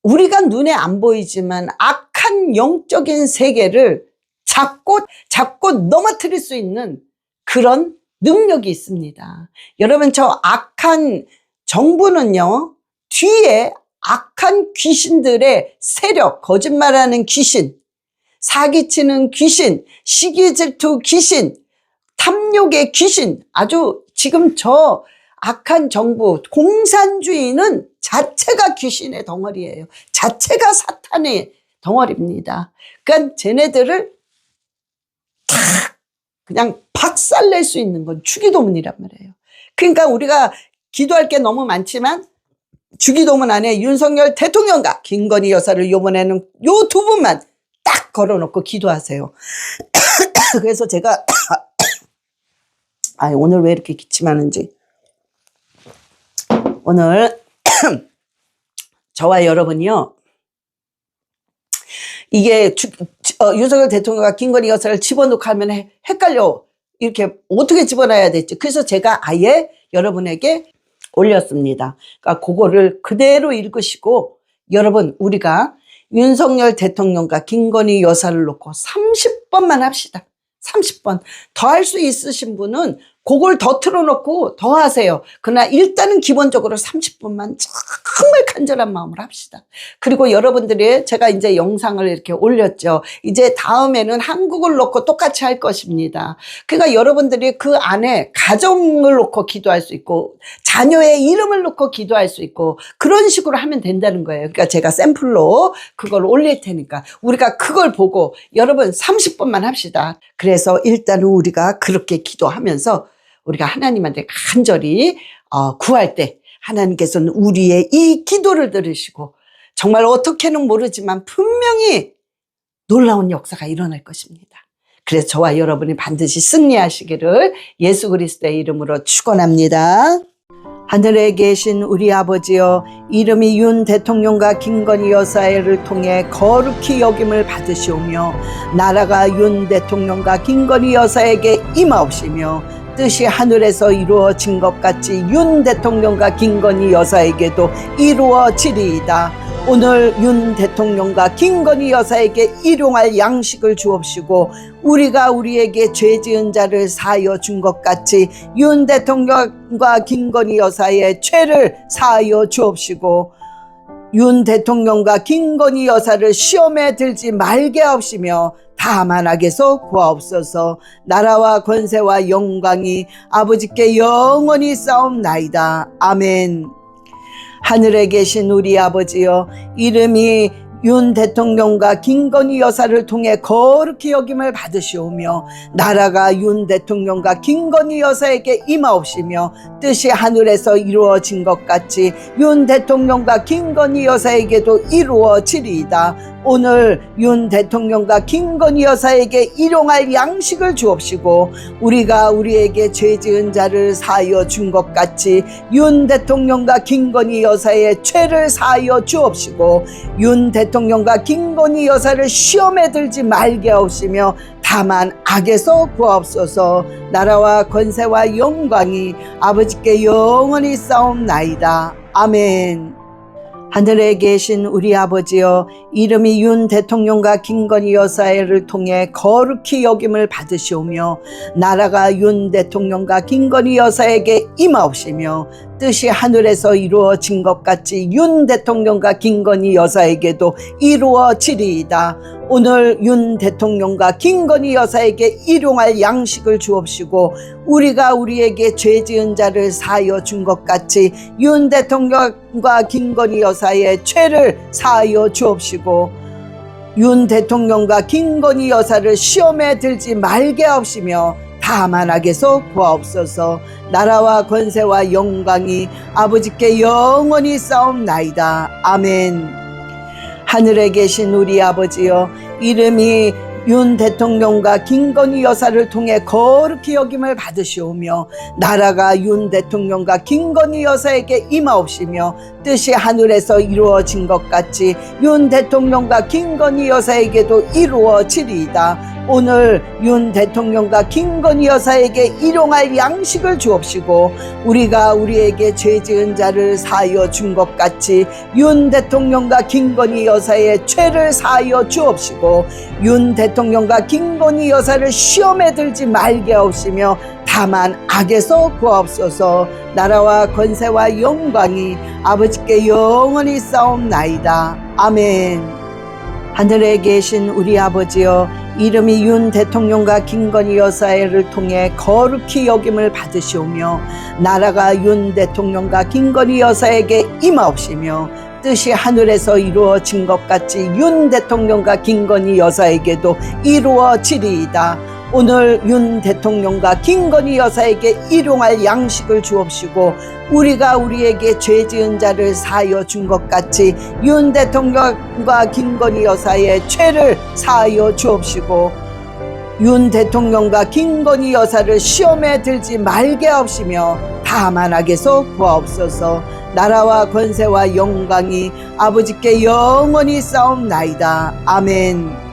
우리가 눈에 안 보이지만 악한 영적인 세계를 잡고 넘어뜨릴 수 있는 그런 능력이 있습니다. 여러분, 저 악한 정부는요, 뒤에 악한 귀신들의 세력, 거짓말하는 귀신, 사기치는 귀신, 시기질투 귀신, 탐욕의 귀신, 아주 지금 저 악한 정부, 공산주의는 자체가 귀신의 덩어리예요. 자체가 사탄의 덩어리입니다. 그러니까 쟤네들을 탁 그냥 박살낼 수 있는 건 주기도문이란 말이에요. 그러니까 우리가 기도할 게 너무 많지만 주기도문 안에 윤석열 대통령과 김건희 여사를 요번에는 요 두 분만 딱 걸어놓고 기도하세요. 그래서 제가 오늘 왜 이렇게 기침하는지, 오늘 저와 여러분이요, 이게 윤석열 대통령과 김건희 여사를 집어넣고 하면 헷갈려. 이렇게 어떻게 집어넣어야 될지. 그래서 제가 아예 여러분에게 올렸습니다. 그러니까 그거를 그대로 읽으시고, 여러분, 우리가 윤석열 대통령과 김건희 여사를 놓고 30번만 합시다. 30번. 더 할 수 있으신 분은 그걸 더 틀어놓고 더 하세요. 그러나 일단은 기본적으로 30분만 정말 간절한 마음으로 합시다. 그리고 여러분들이, 제가 이제 영상을 이렇게 올렸죠. 이제 다음에는 한국을 놓고 똑같이 할 것입니다. 그러니까 여러분들이 그 안에 가정을 놓고 기도할 수 있고, 자녀의 이름을 놓고 기도할 수 있고, 그런 식으로 하면 된다는 거예요. 그러니까 제가 샘플로 그걸 올릴 테니까 우리가 그걸 보고 여러분 30분만 합시다. 그래서 일단은 우리가 그렇게 기도하면서 우리가 하나님한테 간절히 구할 때 하나님께서는 우리의 이 기도를 들으시고 정말 어떻게는 모르지만 분명히 놀라운 역사가 일어날 것입니다. 그래서 저와 여러분이 반드시 승리하시기를 예수 그리스도의 이름으로 축원합니다. 하늘에 계신 우리 아버지여, 이름이 윤 대통령과 김건희 여사를 통해 거룩히 여김을 받으시오며 나라가 윤 대통령과 김건희 여사에게 임하옵시며 뜻이 하늘에서 이루어진 것 같이 윤 대통령과 김건희 여사에게도 이루어지리이다. 오늘 윤 대통령과 김건희 여사에게 일용할 양식을 주옵시고 우리가 우리에게 죄 지은 자를 사하여 준 것 같이 윤 대통령과 김건희 여사의 죄를 사하여 주옵시고 윤 대통령과 김건희 여사를 시험에 들지 말게 하옵시며 다만 악에서 구하옵소서. 나라와 권세와 영광이 아버지께 영원히 싸움나이다. 아멘. 하늘에 계신 우리 아버지여, 이름이 윤 대통령과 김건희 여사를 통해 거룩히 여김을 받으시오며 나라가 윤 대통령과 김건희 여사에게 임하옵시며 뜻이 하늘에서 이루어진 것 같이 윤 대통령과 김건희 여사에게도 이루어지리이다. 오늘 윤 대통령과 김건희 여사에게 일용할 양식을 주옵시고 우리가 우리에게 죄 지은 자를 사하여 준 것 같이 윤 대통령과 김건희 여사의 죄를 사하여 주옵시고 윤 대통령과 김건희 여사를 시험에 들지 말게 하옵시며 다만 악에서 구하옵소서. 나라와 권세와 영광이 아버지께 영원히 싸움나이다. 아멘. 하늘에 계신 우리 아버지여, 이름이 윤 대통령과 김건희 여사를 통해 거룩히 여김을 받으시오며 나라가 윤 대통령과 김건희 여사에게 임하옵시며 뜻이 하늘에서 이루어진 것 같이 윤 대통령과 김건희 여사에게도 이루어지리이다. 오늘 윤 대통령과 김건희 여사에게 일용할 양식을 주옵시고 우리가 우리에게 죄 지은 자를 사하여 준 것 같이 윤 대통령과 김건희 여사의 죄를 사하여 주옵시고 윤 대통령과 김건희 여사를 시험에 들지 말게 하옵시며 다만 악에서 구하옵소서. 나라와 권세와 영광이 아버지께 영원히 싸움나이다. 아멘. 하늘에 계신 우리 아버지여, 이름이 윤 대통령과 김건희 여사를 통해 거룩히 여김을 받으시오며 나라가 윤 대통령과 김건희 여사에게 임하옵시며 뜻이 하늘에서 이루어진 것 같이 윤 대통령과 김건희 여사에게도 이루어지리이다. 오늘 윤 대통령과 김건희 여사에게 일용할 양식을 주옵시고 우리가 우리에게 죄 지은 자를 사하여 준 것 같이 윤 대통령과 김건희 여사의 죄를 사하여 주옵시고 윤 대통령과 김건희 여사를 시험에 들지 말게 하옵시며 다만 악에서 구하옵소서. 나라와 권세와 영광이 아버지께 영원히 싸움나이다. 아멘. 하늘에 계신 우리 아버지여, 이름이 윤 대통령과 김건희 여사를 통해 거룩히 여김을 받으시오며 나라가 윤 대통령과 김건희 여사에게 임하옵시며 뜻이 하늘에서 이루어진 것 같이 윤 대통령과 김건희 여사에게도 이루어지리이다. 오늘 윤 대통령과 김건희 여사에게 일용할 양식을 주옵시고 우리가 우리에게 죄 지은 자를 사하여 준 것 같이 윤 대통령과 김건희 여사의 죄를 사하여 주옵시고 윤 대통령과 김건희 여사를 시험에 들지 말게 하옵시며 다만 악에서 구하옵소서. 나라와 권세와 영광이 아버지께 영원히 싸움나이다. 아멘.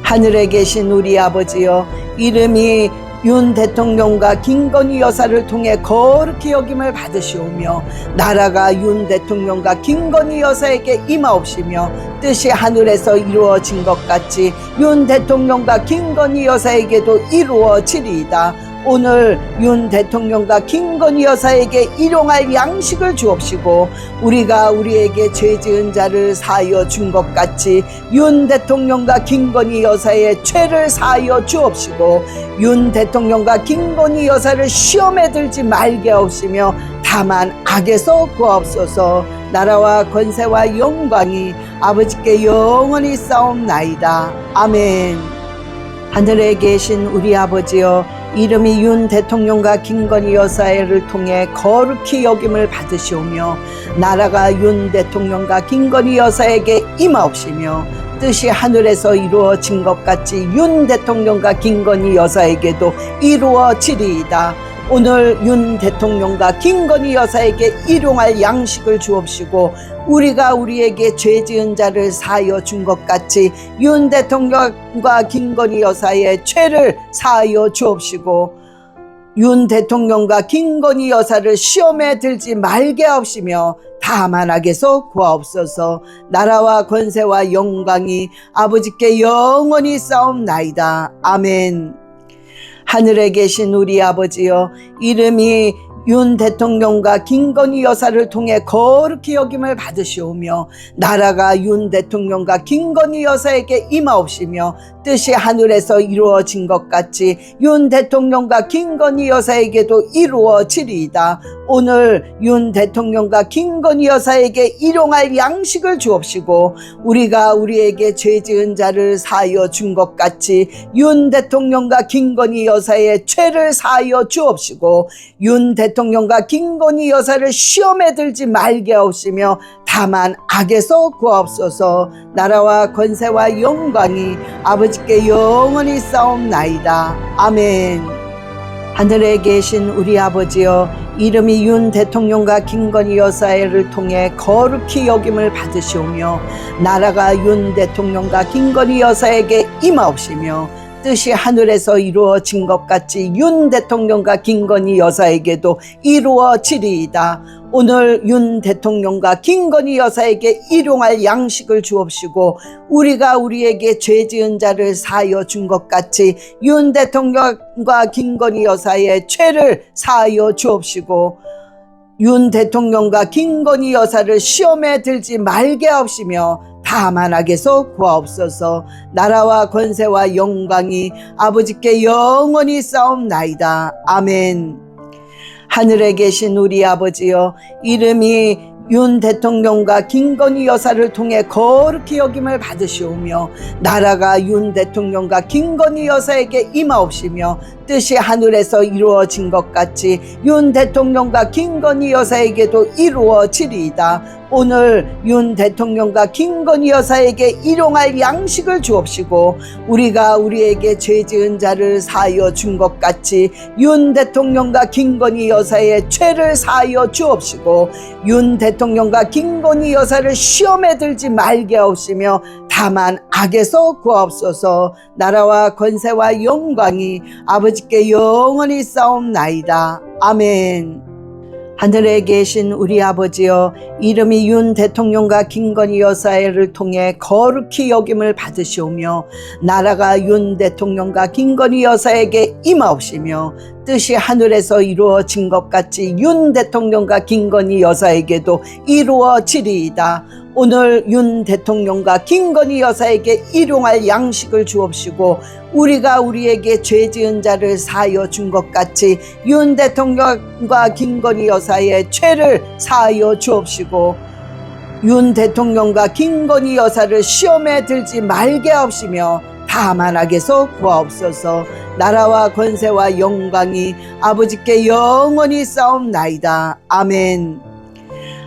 하늘에 계신 우리 아버지여, 이름이 윤 대통령과 김건희 여사를 통해 거룩히 여김을 받으시오며 나라가 윤 대통령과 김건희 여사에게 임하옵시며 뜻이 하늘에서 이루어진 것 같이 윤 대통령과 김건희 여사에게도 이루어지리이다. 오늘 윤 대통령과 김건희 여사에게 일용할 양식을 주옵시고 우리가 우리에게 죄 지은 자를 사하여 준 것 같이 윤 대통령과 김건희 여사의 죄를 사하여 주옵시고 윤 대통령과 김건희 여사를 시험에 들지 말게 하옵시며 다만 악에서 구하옵소서. 나라와 권세와 영광이 아버지께 영원히 싸움나이다. 아멘. 하늘에 계신 우리 아버지여, 이름이 윤 대통령과 김건희 여사를 통해 거룩히 여김을 받으시오며 나라가 윤 대통령과 김건희 여사에게 임하옵시며 뜻이 하늘에서 이루어진 것 같이 윤 대통령과 김건희 여사에게도 이루어지리이다. 오늘 윤 대통령과 김건희 여사에게 일용할 양식을 주옵시고 우리가 우리에게 죄 지은 자를 사하여 준 것 같이 윤 대통령과 김건희 여사의 죄를 사하여 주옵시고 윤 대통령과 김건희 여사를 시험에 들지 말게 하옵시며 다만 악에서 구하옵소서. 나라와 권세와 영광이 아버지께 영원히 싸움나이다. 아멘. 하늘에 계신 우리 아버지여, 이름이 윤 대통령과 김건희 여사를 통해 거룩히 여김을 받으시오며 나라가 윤 대통령과 김건희 여사에게 임하옵시며 뜻이 하늘에서 이루어진 것 같이 윤 대통령과 김건희 여사에게도 이루어지리이다. 오늘 윤 대통령과 김건희 여사에게 일용할 양식을 주옵시고 우리가 우리에게 죄 지은 자를 사하여 준 것 같이 윤 대통령과 김건희 여사의 죄를 사하여 주옵시고 윤 대통령과 김건희 여사를 시험에 들지 말게 하옵시며 다만 악에서 구하옵소서. 나라와 권세와 영광이 아버지께 영원히 싸움나이다. 아멘. 하늘에 계신 우리 아버지여, 이름이 윤 대통령과 김건희 여사를 통해 거룩히 여김을 받으시오며 나라가 윤 대통령과 김건희 여사에게 임하옵시며 뜻이 하늘에서 이루어진 것 같이 윤 대통령과 김건희 여사에게도 이루어지리이다. 오늘 윤 대통령과 김건희 여사에게 일용할 양식을 주옵시고 우리가 우리에게 죄 지은 자를 사하여 준 것 같이 윤 대통령과 김건희 여사의 죄를 사하여 주옵시고 윤 대통령과 김건희 여사를 시험에 들지 말게 하옵시며 다만 악에서 구하옵소서. 나라와 권세와 영광이 아버지께 영원히 싸움나이다. 아멘. 하늘에 계신 우리 아버지여, 이름이 윤 대통령과 김건희 여사를 통해 거룩히 여김을 받으시오며 나라가 윤 대통령과 김건희 여사에게 임하옵시며 뜻이 하늘에서 이루어진 것 같이 윤 대통령과 김건희 여사에게도 이루어지리이다. 오늘 윤 대통령과 김건희 여사에게 일용할 양식을 주옵시고 우리가 우리에게 죄 지은 자를 사하여 준 것 같이 윤 대통령과 김건희 여사의 죄를 사하여 주옵시고 윤 대통령과 김건희 여사를 시험에 들지 말게 하옵시며 다만 악에서 구하옵소서. 나라와 권세와 영광이 아버지께 영원히 싸움나이다. 아멘. 하늘에 계신 우리 아버지여, 이름이 윤 대통령과 김건희 여사를 통해 거룩히 여김을 받으시오며 나라가 윤 대통령과 김건희 여사에게 임하옵시며 뜻이 하늘에서 이루어진 것 같이 윤 대통령과 김건희 여사에게도 이루어지리이다. 오늘 윤 대통령과 김건희 여사에게 일용할 양식을 주옵시고 우리가 우리에게 죄 지은 자를 사하여 준 것 같이 윤 대통령과 김건희 여사의 죄를 사하여 주옵시고 윤 대통령과 김건희 여사를 시험에 들지 말게 하옵시며 다만 악에서 구하옵소서. 나라와 권세와 영광이 아버지께 영원히 싸움나이다. 아멘.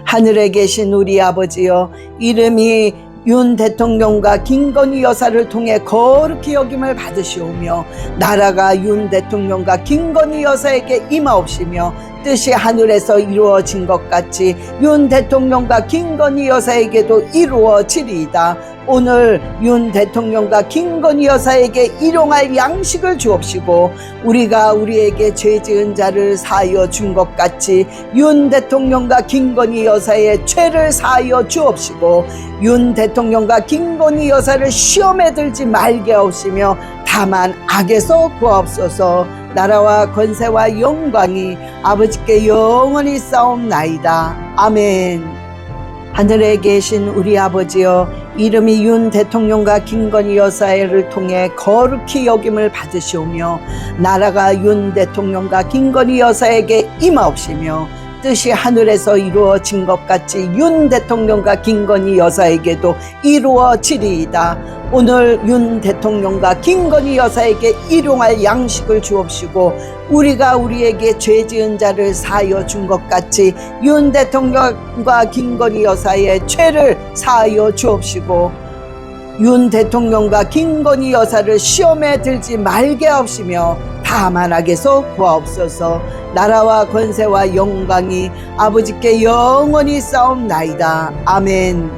하늘에 계신 우리 아버지여, 이름이 윤 대통령과 김건희 여사를 통해 거룩히 여김을 받으시오며 나라가 윤 대통령과 김건희 여사에게 임하옵시며 뜻이 하늘에서 이루어진 것 같이 윤 대통령과 김건희 여사에게도 이루어지리이다. 오늘 윤 대통령과 김건희 여사에게 일용할 양식을 주옵시고 우리가 우리에게 죄 지은 자를 사하여 준 것 같이 윤 대통령과 김건희 여사의 죄를 사하여 주옵시고 윤 대통령과 김건희 여사를 시험에 들지 말게 하옵시며 다만 악에서 구하옵소서. 나라와 권세와 영광이 아버지께 영원히 싸움나이다. 아멘. 하늘에 계신 우리 아버지여, 이름이 윤 대통령과 김건희 여사를 통해 거룩히 여김을 받으시오며 나라가 윤 대통령과 김건희 여사에게 임하옵시며 뜻이 하늘에서 이루어진 것 같이 윤 대통령과 김건희 여사에게도 이루어지리이다. 오늘 윤 대통령과 김건희 여사에게 일용할 양식을 주옵시고 우리가 우리에게 죄 지은 자를 사하여 준 것 같이 윤 대통령과 김건희 여사의 죄를 사하여 주옵시고 윤 대통령과 김건희 여사를 시험에 들지 말게 하옵시며 다만 악에서 구하옵소서. 나라와 권세와 영광이 아버지께 영원히 싸움나이다. 아멘.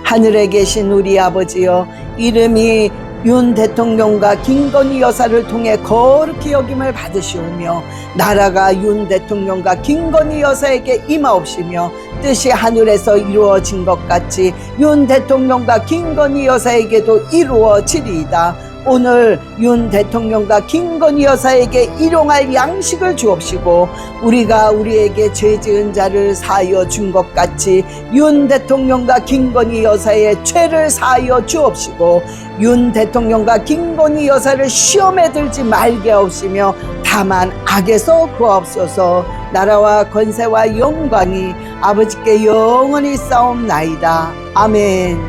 하늘에 계신 우리 아버지여, 이름이 윤 대통령과 김건희 여사를 통해 거룩히 여김을 받으시오며 나라가 윤 대통령과 김건희 여사에게 임하옵시며 뜻이 하늘에서 이루어진 것 같이 윤 대통령과 김건희 여사에게도 이루어지리이다. 오늘 윤 대통령과 김건희 여사에게 일용할 양식을 주옵시고 우리가 우리에게 죄 지은 자를 사하여 준 것 같이 윤 대통령과 김건희 여사의 죄를 사하여 주옵시고 윤 대통령과 김건희 여사를 시험에 들지 말게 하옵시며 다만 악에서 구하옵소서. 나라와 권세와 영광이 아버지께 영원히 싸움나이다. 아멘.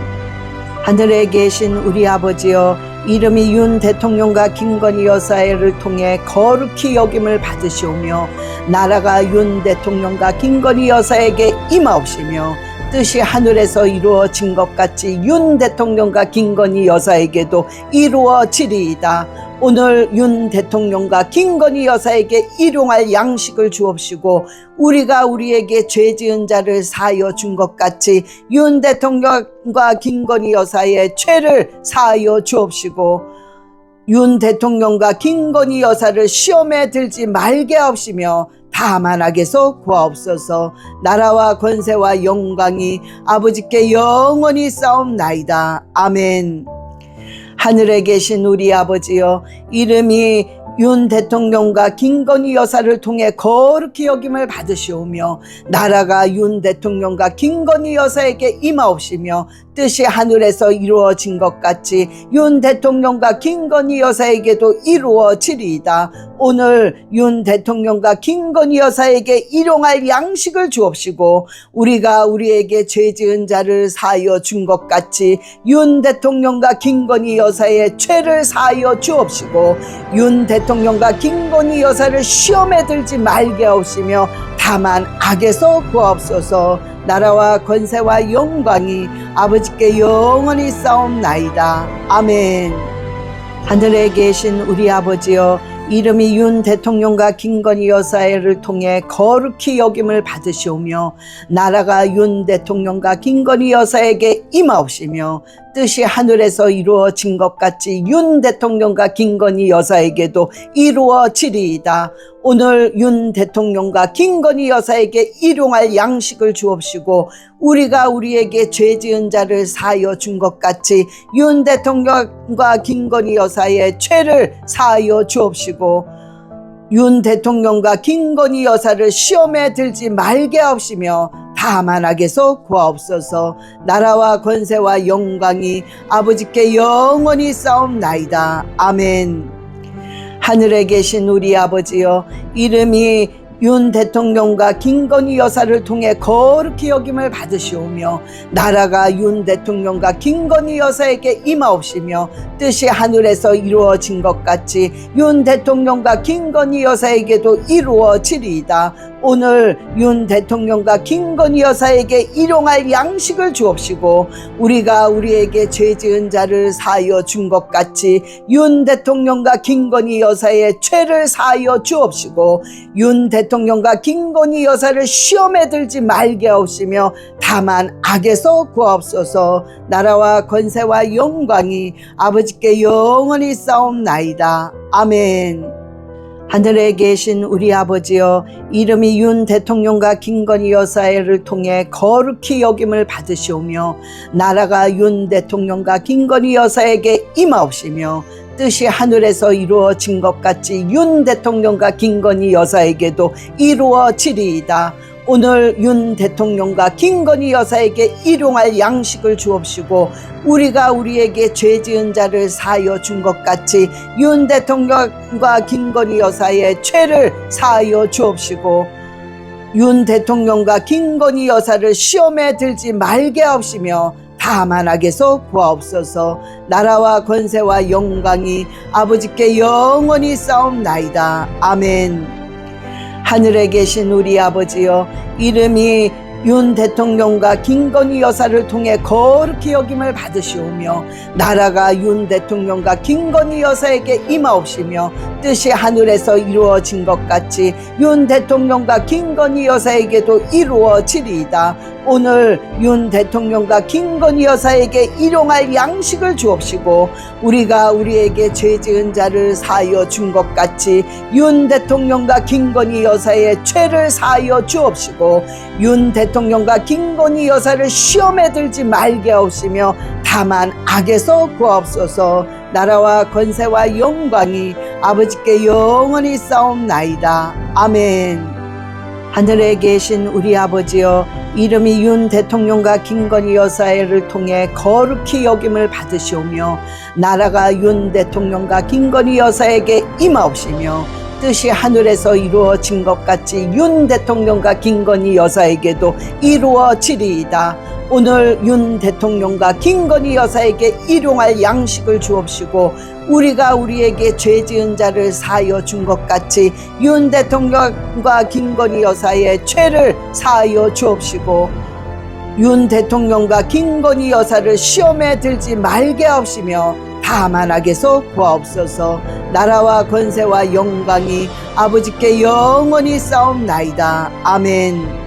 하늘에 계신 우리 아버지여, 이름이 윤 대통령과 김건희 여사를 통해 거룩히 여김을 받으시오며 나라가 윤 대통령과 김건희 여사에게 임하옵시며 뜻이 하늘에서 이루어진 것 같이 윤 대통령과 김건희 여사에게도 이루어지리이다. 오늘 윤 대통령과 김건희 여사에게 일용할 양식을 주옵시고 우리가 우리에게 죄 지은 자를 사하여 준 것 같이 윤 대통령과 김건희 여사의 죄를 사하여 주옵시고 윤 대통령과 김건희 여사를 시험에 들지 말게 하옵시며 다만 악에서 구하옵소서. 나라와 권세와 영광이 아버지께 영원히 싸움나이다. 아멘. 하늘에 계신 우리 아버지여, 이름이 윤 대통령과 김건희 여사를 통해 거룩히 여김을 받으시오며 나라가 윤 대통령과 김건희 여사에게 임하옵시며 뜻이 하늘에서 이루어진 것 같이 윤 대통령과 김건희 여사에게도 이루어지리이다. 오늘 윤 대통령과 김건희 여사에게 일용할 양식을 주옵시고 우리가 우리에게 죄 지은 자를 사하여 준 것 같이 윤 대통령과 김건희 여사의 죄를 사하여 주옵시고 윤 대통령과 김건희 여사를 시험에 들지 말게 하옵시며 다만 악에서 구하옵소서. 나라와 권세와 영광이 아버지께 영원히 싸움나이다. 아멘. 하늘에 계신 우리 아버지여, 이름이 윤 대통령과 김건희 여사를 통해 거룩히 여김을 받으시오며 나라가 윤 대통령과 김건희 여사에게 임하옵시며 뜻이 하늘에서 이루어진 것 같이 윤 대통령과 김건희 여사에게도 이루어지리이다. 오늘 윤 대통령과 김건희 여사에게 일용할 양식을 주옵시고 우리가 우리에게 죄 지은 자를 사하여 준 것 같이 윤 대통령과 김건희 여사의 죄를 사하여 주옵시고 윤 대통령과 김건희 여사를 시험에 들지 말게 하옵시며 다만 악에서 구하옵소서. 나라와 권세와 영광이 아버지께 영원히 싸움나이다. 아멘. 하늘에 계신 우리 아버지여, 이름이 윤 대통령과 김건희 여사를 통해 거룩히 여김을 받으시오며 나라가 윤 대통령과 김건희 여사에게 임하옵시며 뜻이 하늘에서 이루어진 것 같이 윤 대통령과 김건희 여사에게도 이루어지리이다. 오늘 윤 대통령과 김건희 여사에게 일용할 양식을 주옵시고 우리가 우리에게 죄 지은 자를 사하여 준 것 같이 윤 대통령과 김건희 여사의 죄를 사하여 주옵시고 윤 대통령과 김건희 여사를 시험에 들지 말게 하옵시며 다만 악에서 구하옵소서. 나라와 권세와 영광이 아버지께 영원히 싸움나이다. 아멘. 하늘에 계신 우리 아버지여, 이름이 윤 대통령과 김건희 여사를 통해 거룩히 여김을 받으시오며 나라가 윤 대통령과 김건희 여사에게 임하옵시며 뜻이 하늘에서 이루어진 것 같이 윤 대통령과 김건희 여사에게도 이루어지리이다. 오늘 윤 대통령과 김건희 여사에게 일용할 양식을 주옵시고 우리가 우리에게 죄 지은 자를 사하여 준 것 같이 윤 대통령과 김건희 여사의 죄를 사하여 주옵시고 윤 대통령과 김건희 여사를 시험에 들지 말게 하옵시며 다만 악에서 구하옵소서. 나라와 권세와 영광이 아버지께 영원히 싸움나이다. 아멘. 하늘에 계신 우리 아버지여, 이름이 윤 대통령과 김건희 여사를 통해 거룩히 여김을 받으시오며 나라가 윤 대통령과 김건희 여사에게 임하옵시며 뜻이 하늘에서 이루어진 것 같이 윤 대통령과 김건희 여사에게도 이루어지리이다. 오늘 윤 대통령과 김건희 여사에게 일용할 양식을 주옵시고 우리가 우리에게 죄 지은 자를 사하여 준 것 같이 윤 대통령과 김건희 여사의 죄를 사하여 주옵시고 윤 대통령과 김건희 여사를 시험에 들지 말게 하옵시며 다만 악에서 구하옵소서. 나라와 권세와 영광이 아버지께 영원히 싸움나이다. 아멘. 하늘에 계신 우리 아버지여, 이름이 윤 대통령과 김건희 여사를 통해 거룩히 여김을 받으시오며 나라가 윤 대통령과 김건희 여사에게 임하옵시며 뜻이 하늘에서 이루어진 것 같이 윤 대통령과 김건희 여사에게도 이루어지리이다. 오늘 윤 대통령과 김건희 여사에게 일용할 양식을 주옵시고 우리가 우리에게 죄 지은 자를 사하여 준 것 같이 윤 대통령과 김건희 여사의 죄를 사하여 주옵시고 윤 대통령과 김건희 여사를 시험에 들지 말게 하옵시며 다만 악에서 구하옵소서. 나라와 권세와 영광이 아버지께 영원히 싸움나이다. 아멘.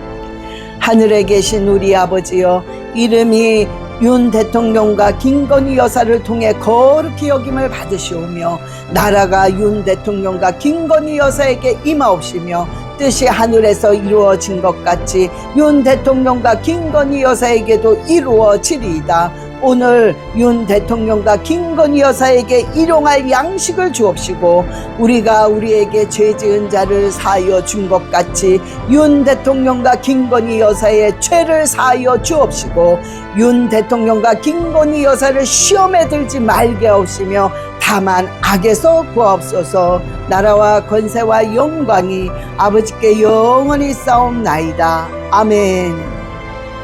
하늘에 계신 우리 아버지여, 이름이 윤 대통령과 김건희 여사를 통해 거룩히 여김을 받으시오며 나라가 윤 대통령과 김건희 여사에게 임하옵시며 뜻이 하늘에서 이루어진 것 같이 윤 대통령과 김건희 여사에게도 이루어지리이다. 오늘 윤 대통령과 김건희 여사에게 일용할 양식을 주옵시고 우리가 우리에게 죄 지은 자를 사하여 준 것 같이 윤 대통령과 김건희 여사의 죄를 사하여 주옵시고 윤 대통령과 김건희 여사를 시험에 들지 말게 하옵시며 다만 악에서 구하옵소서. 나라와 권세와 영광이 아버지께 영원히 싸움나이다. 아멘.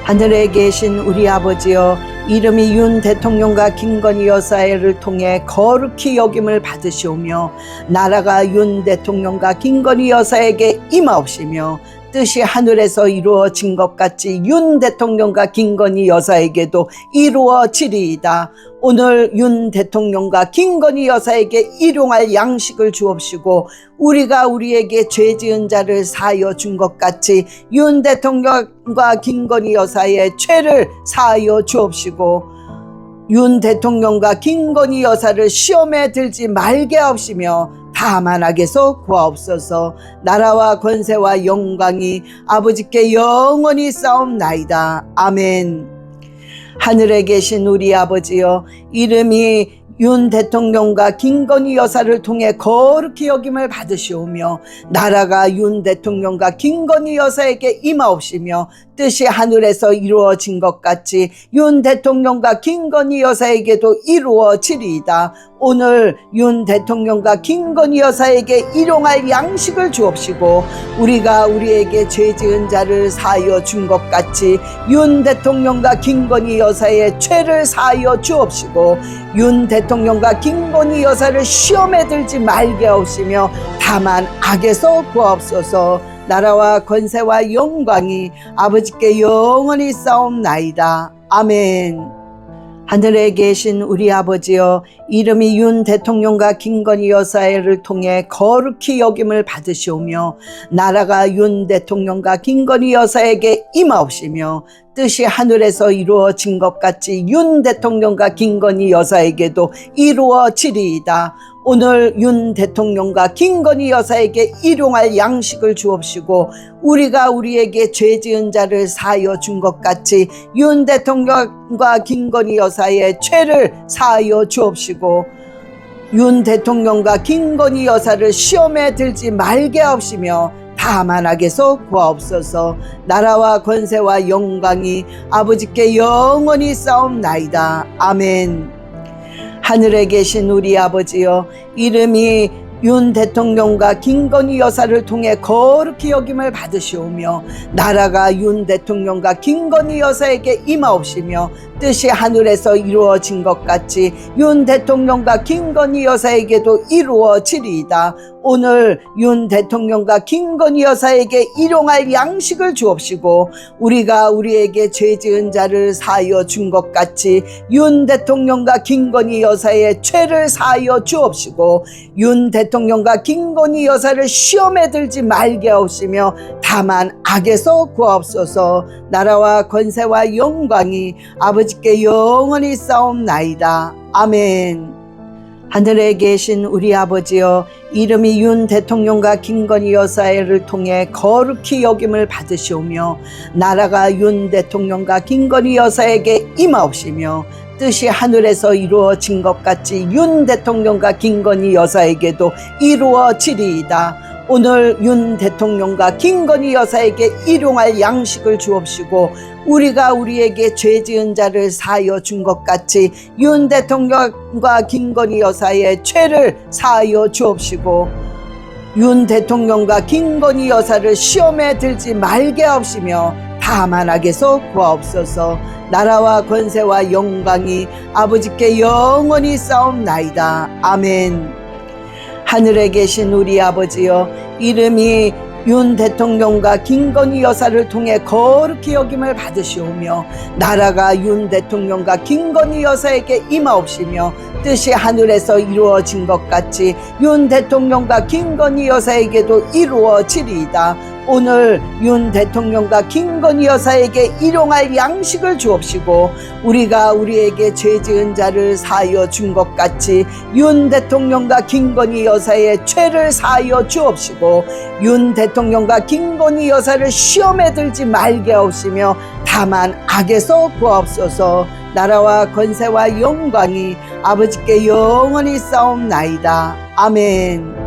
하늘에 계신 우리 아버지여, 이름이 윤 대통령과 김건희 여사를 통해 거룩히 여김을 받으시오며 나라가 윤 대통령과 김건희 여사에게 임하옵시며 뜻이 하늘에서 이루어진 것 같이 윤 대통령과 김건희 여사에게도 이루어지리이다. 오늘 윤 대통령과 김건희 여사에게 일용할 양식을 주옵시고 우리가 우리에게 죄 지은 자를 사하여 준 것 같이 윤 대통령과 김건희 여사의 죄를 사하여 주옵시고 윤 대통령과 김건희 여사를 시험에 들지 말게 하옵시며 다만 악에서 구하옵소서. 나라와 권세와 영광이 아버지께 영원히 싸움나이다. 아멘. 하늘에 계신 우리 아버지여, 이름이 윤 대통령과 김건희 여사를 통해 거룩히 여김을 받으시오며 나라가 윤 대통령과 김건희 여사에게 임하옵시며 뜻이 하늘에서 이루어진 것 같이 윤 대통령과 김건희 여사에게도 이루어지리이다. 오늘 윤 대통령과 김건희 여사에게 일용할 양식을 주옵시고 우리가 우리에게 죄 지은 자를 사하여 준 것 같이 윤 대통령과 김건희 여사의 죄를 사하여 주옵시고 윤 대통령과 김건희 여사를 시험에 들지 말게 하옵시며 다만 악에서 구하옵소서. 나라와 권세와 영광이 아버지께 영원히 싸움나이다. 아멘. 하늘에 계신 우리 아버지여, 이름이 윤 대통령과 김건희 여사를 통해 거룩히 여김을 받으시오며 나라가 윤 대통령과 김건희 여사에게 임하옵시며 뜻이 하늘에서 이루어진 것 같이 윤 대통령과 김건희 여사에게도 이루어지리이다. 오늘 윤 대통령과 김건희 여사에게 일용할 양식을 주옵시고 우리가 우리에게 죄 지은 자를 사하여 준 것 같이 윤 대통령과 김건희 여사의 죄를 사하여 주옵시고 윤 대통령과 김건희 여사를 시험에 들지 말게 하옵시며 다만 악에서 구하옵소서. 나라와 권세와 영광이 아버지께 영원히 싸움나이다. 아멘. 하늘에 계신 우리 아버지여, 이름이 윤 대통령과 김건희 여사를 통해 거룩히 여김을 받으시오며 나라가 윤 대통령과 김건희 여사에게 임하옵시며 뜻이 하늘에서 이루어진 것 같이 윤 대통령과 김건희 여사에게도 이루어지리이다. 오늘 윤 대통령과 김건희 여사에게 일용할 양식을 주옵시고 우리가 우리에게 죄 지은 자를 사하여 준 것 같이 윤 대통령과 김건희 여사의 죄를 사하여 주옵시고 윤 대통령과 김건희 여사를 시험에 들지 말게 하옵시며 다만 악에서 구하옵소서. 나라와 권세와 영광이 아버지께 영원히 싸움나이다. 아멘. 하늘에 계신 우리 아버지여, 이름이 윤 대통령과 김건희 여사를 통해 거룩히 여김을 받으시오며 나라가 윤 대통령과 김건희 여사에게 임하옵시며 뜻이 하늘에서 이루어진 것 같이 윤 대통령과 김건희 여사에게도 이루어지리이다. 오늘 윤 대통령과 김건희 여사에게 일용할 양식을 주옵시고 우리가 우리에게 죄 지은 자를 사하여 준 것 같이 윤 대통령과 김건희 여사의 죄를 사하여 주옵시고 윤 대통령과 김건희 여사를 시험에 들지 말게 하옵시며 다만 악에서 구하옵소서. 나라와 권세와 영광이 아버지께 영원히 싸움나이다. 아멘. 하늘에 계신 우리 아버지여, 이름이 윤 대통령과 김건희 여사를 통해 거룩히 여김을 받으시오며 나라가 윤 대통령과 김건희 여사에게 임하옵시며 뜻이 하늘에서 이루어진 것 같이 윤 대통령과 김건희 여사에게도 이루어지리이다. 오늘 윤 대통령과 김건희 여사에게 일용할 양식을 주옵시고 우리가 우리에게 죄 지은 자를 사하여 준 것 같이 윤 대통령과 김건희 여사의 죄를 사하여 주옵시고 윤 대통령과 김건희 여사를 시험에 들지 말게 하옵시며 다만 악에서 구하옵소서. 나라와 권세와 영광이 아버지께 영원히 싸움나이다. 아멘.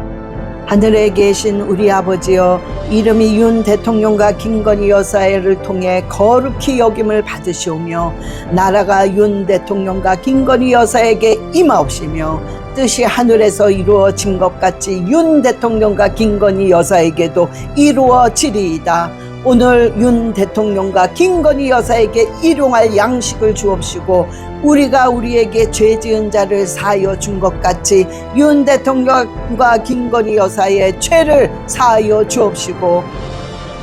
하늘에 계신 우리 아버지여, 이름이 윤 대통령과 김건희 여사를 통해 거룩히 여김을 받으시오며 나라가 윤 대통령과 김건희 여사에게 임하옵시며 뜻이 하늘에서 이루어진 것 같이 윤 대통령과 김건희 여사에게도 이루어지리이다. 오늘 윤 대통령과 김건희 여사에게 일용할 양식을 주옵시고 우리가 우리에게 죄 지은 자를 사하여 준 것 같이 윤 대통령과 김건희 여사의 죄를 사하여 주옵시고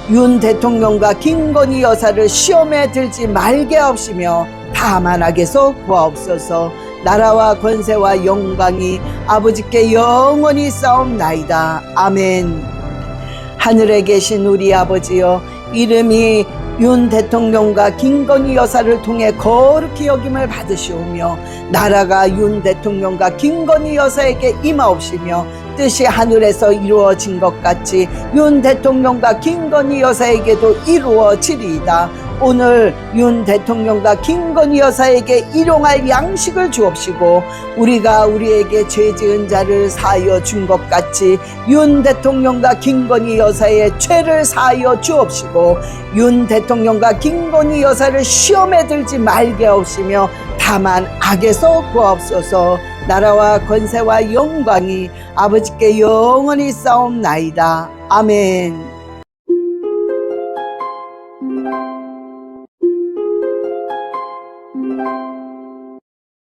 윤 대통령과 김건희 여사를 시험에 들지 말게 하옵시며 다만 악에서 구하옵소서. 나라와 권세와 영광이 아버지께 영원히 싸움나이다. 아멘. 하늘에 계신 우리 아버지여, 이름이 윤 대통령과 김건희 여사를 통해 거룩히 여김을 받으시오며 나라가 윤 대통령과 김건희 여사에게 임하옵시며 뜻이 하늘에서 이루어진 것 같이 윤 대통령과 김건희 여사에게도 이루어지리이다. 오늘 윤 대통령과 김건희 여사에게 일용할 양식을 주옵시고 우리가 우리에게 죄 지은 자를 사하여 준 것 같이 윤 대통령과 김건희 여사의 죄를 사하여 주옵시고 윤 대통령과 김건희 여사를 시험에 들지 말게 하옵시며 다만 악에서 구하옵소서. 나라와 권세와 영광이 아버지께 영원히 싸움나이다. 아멘.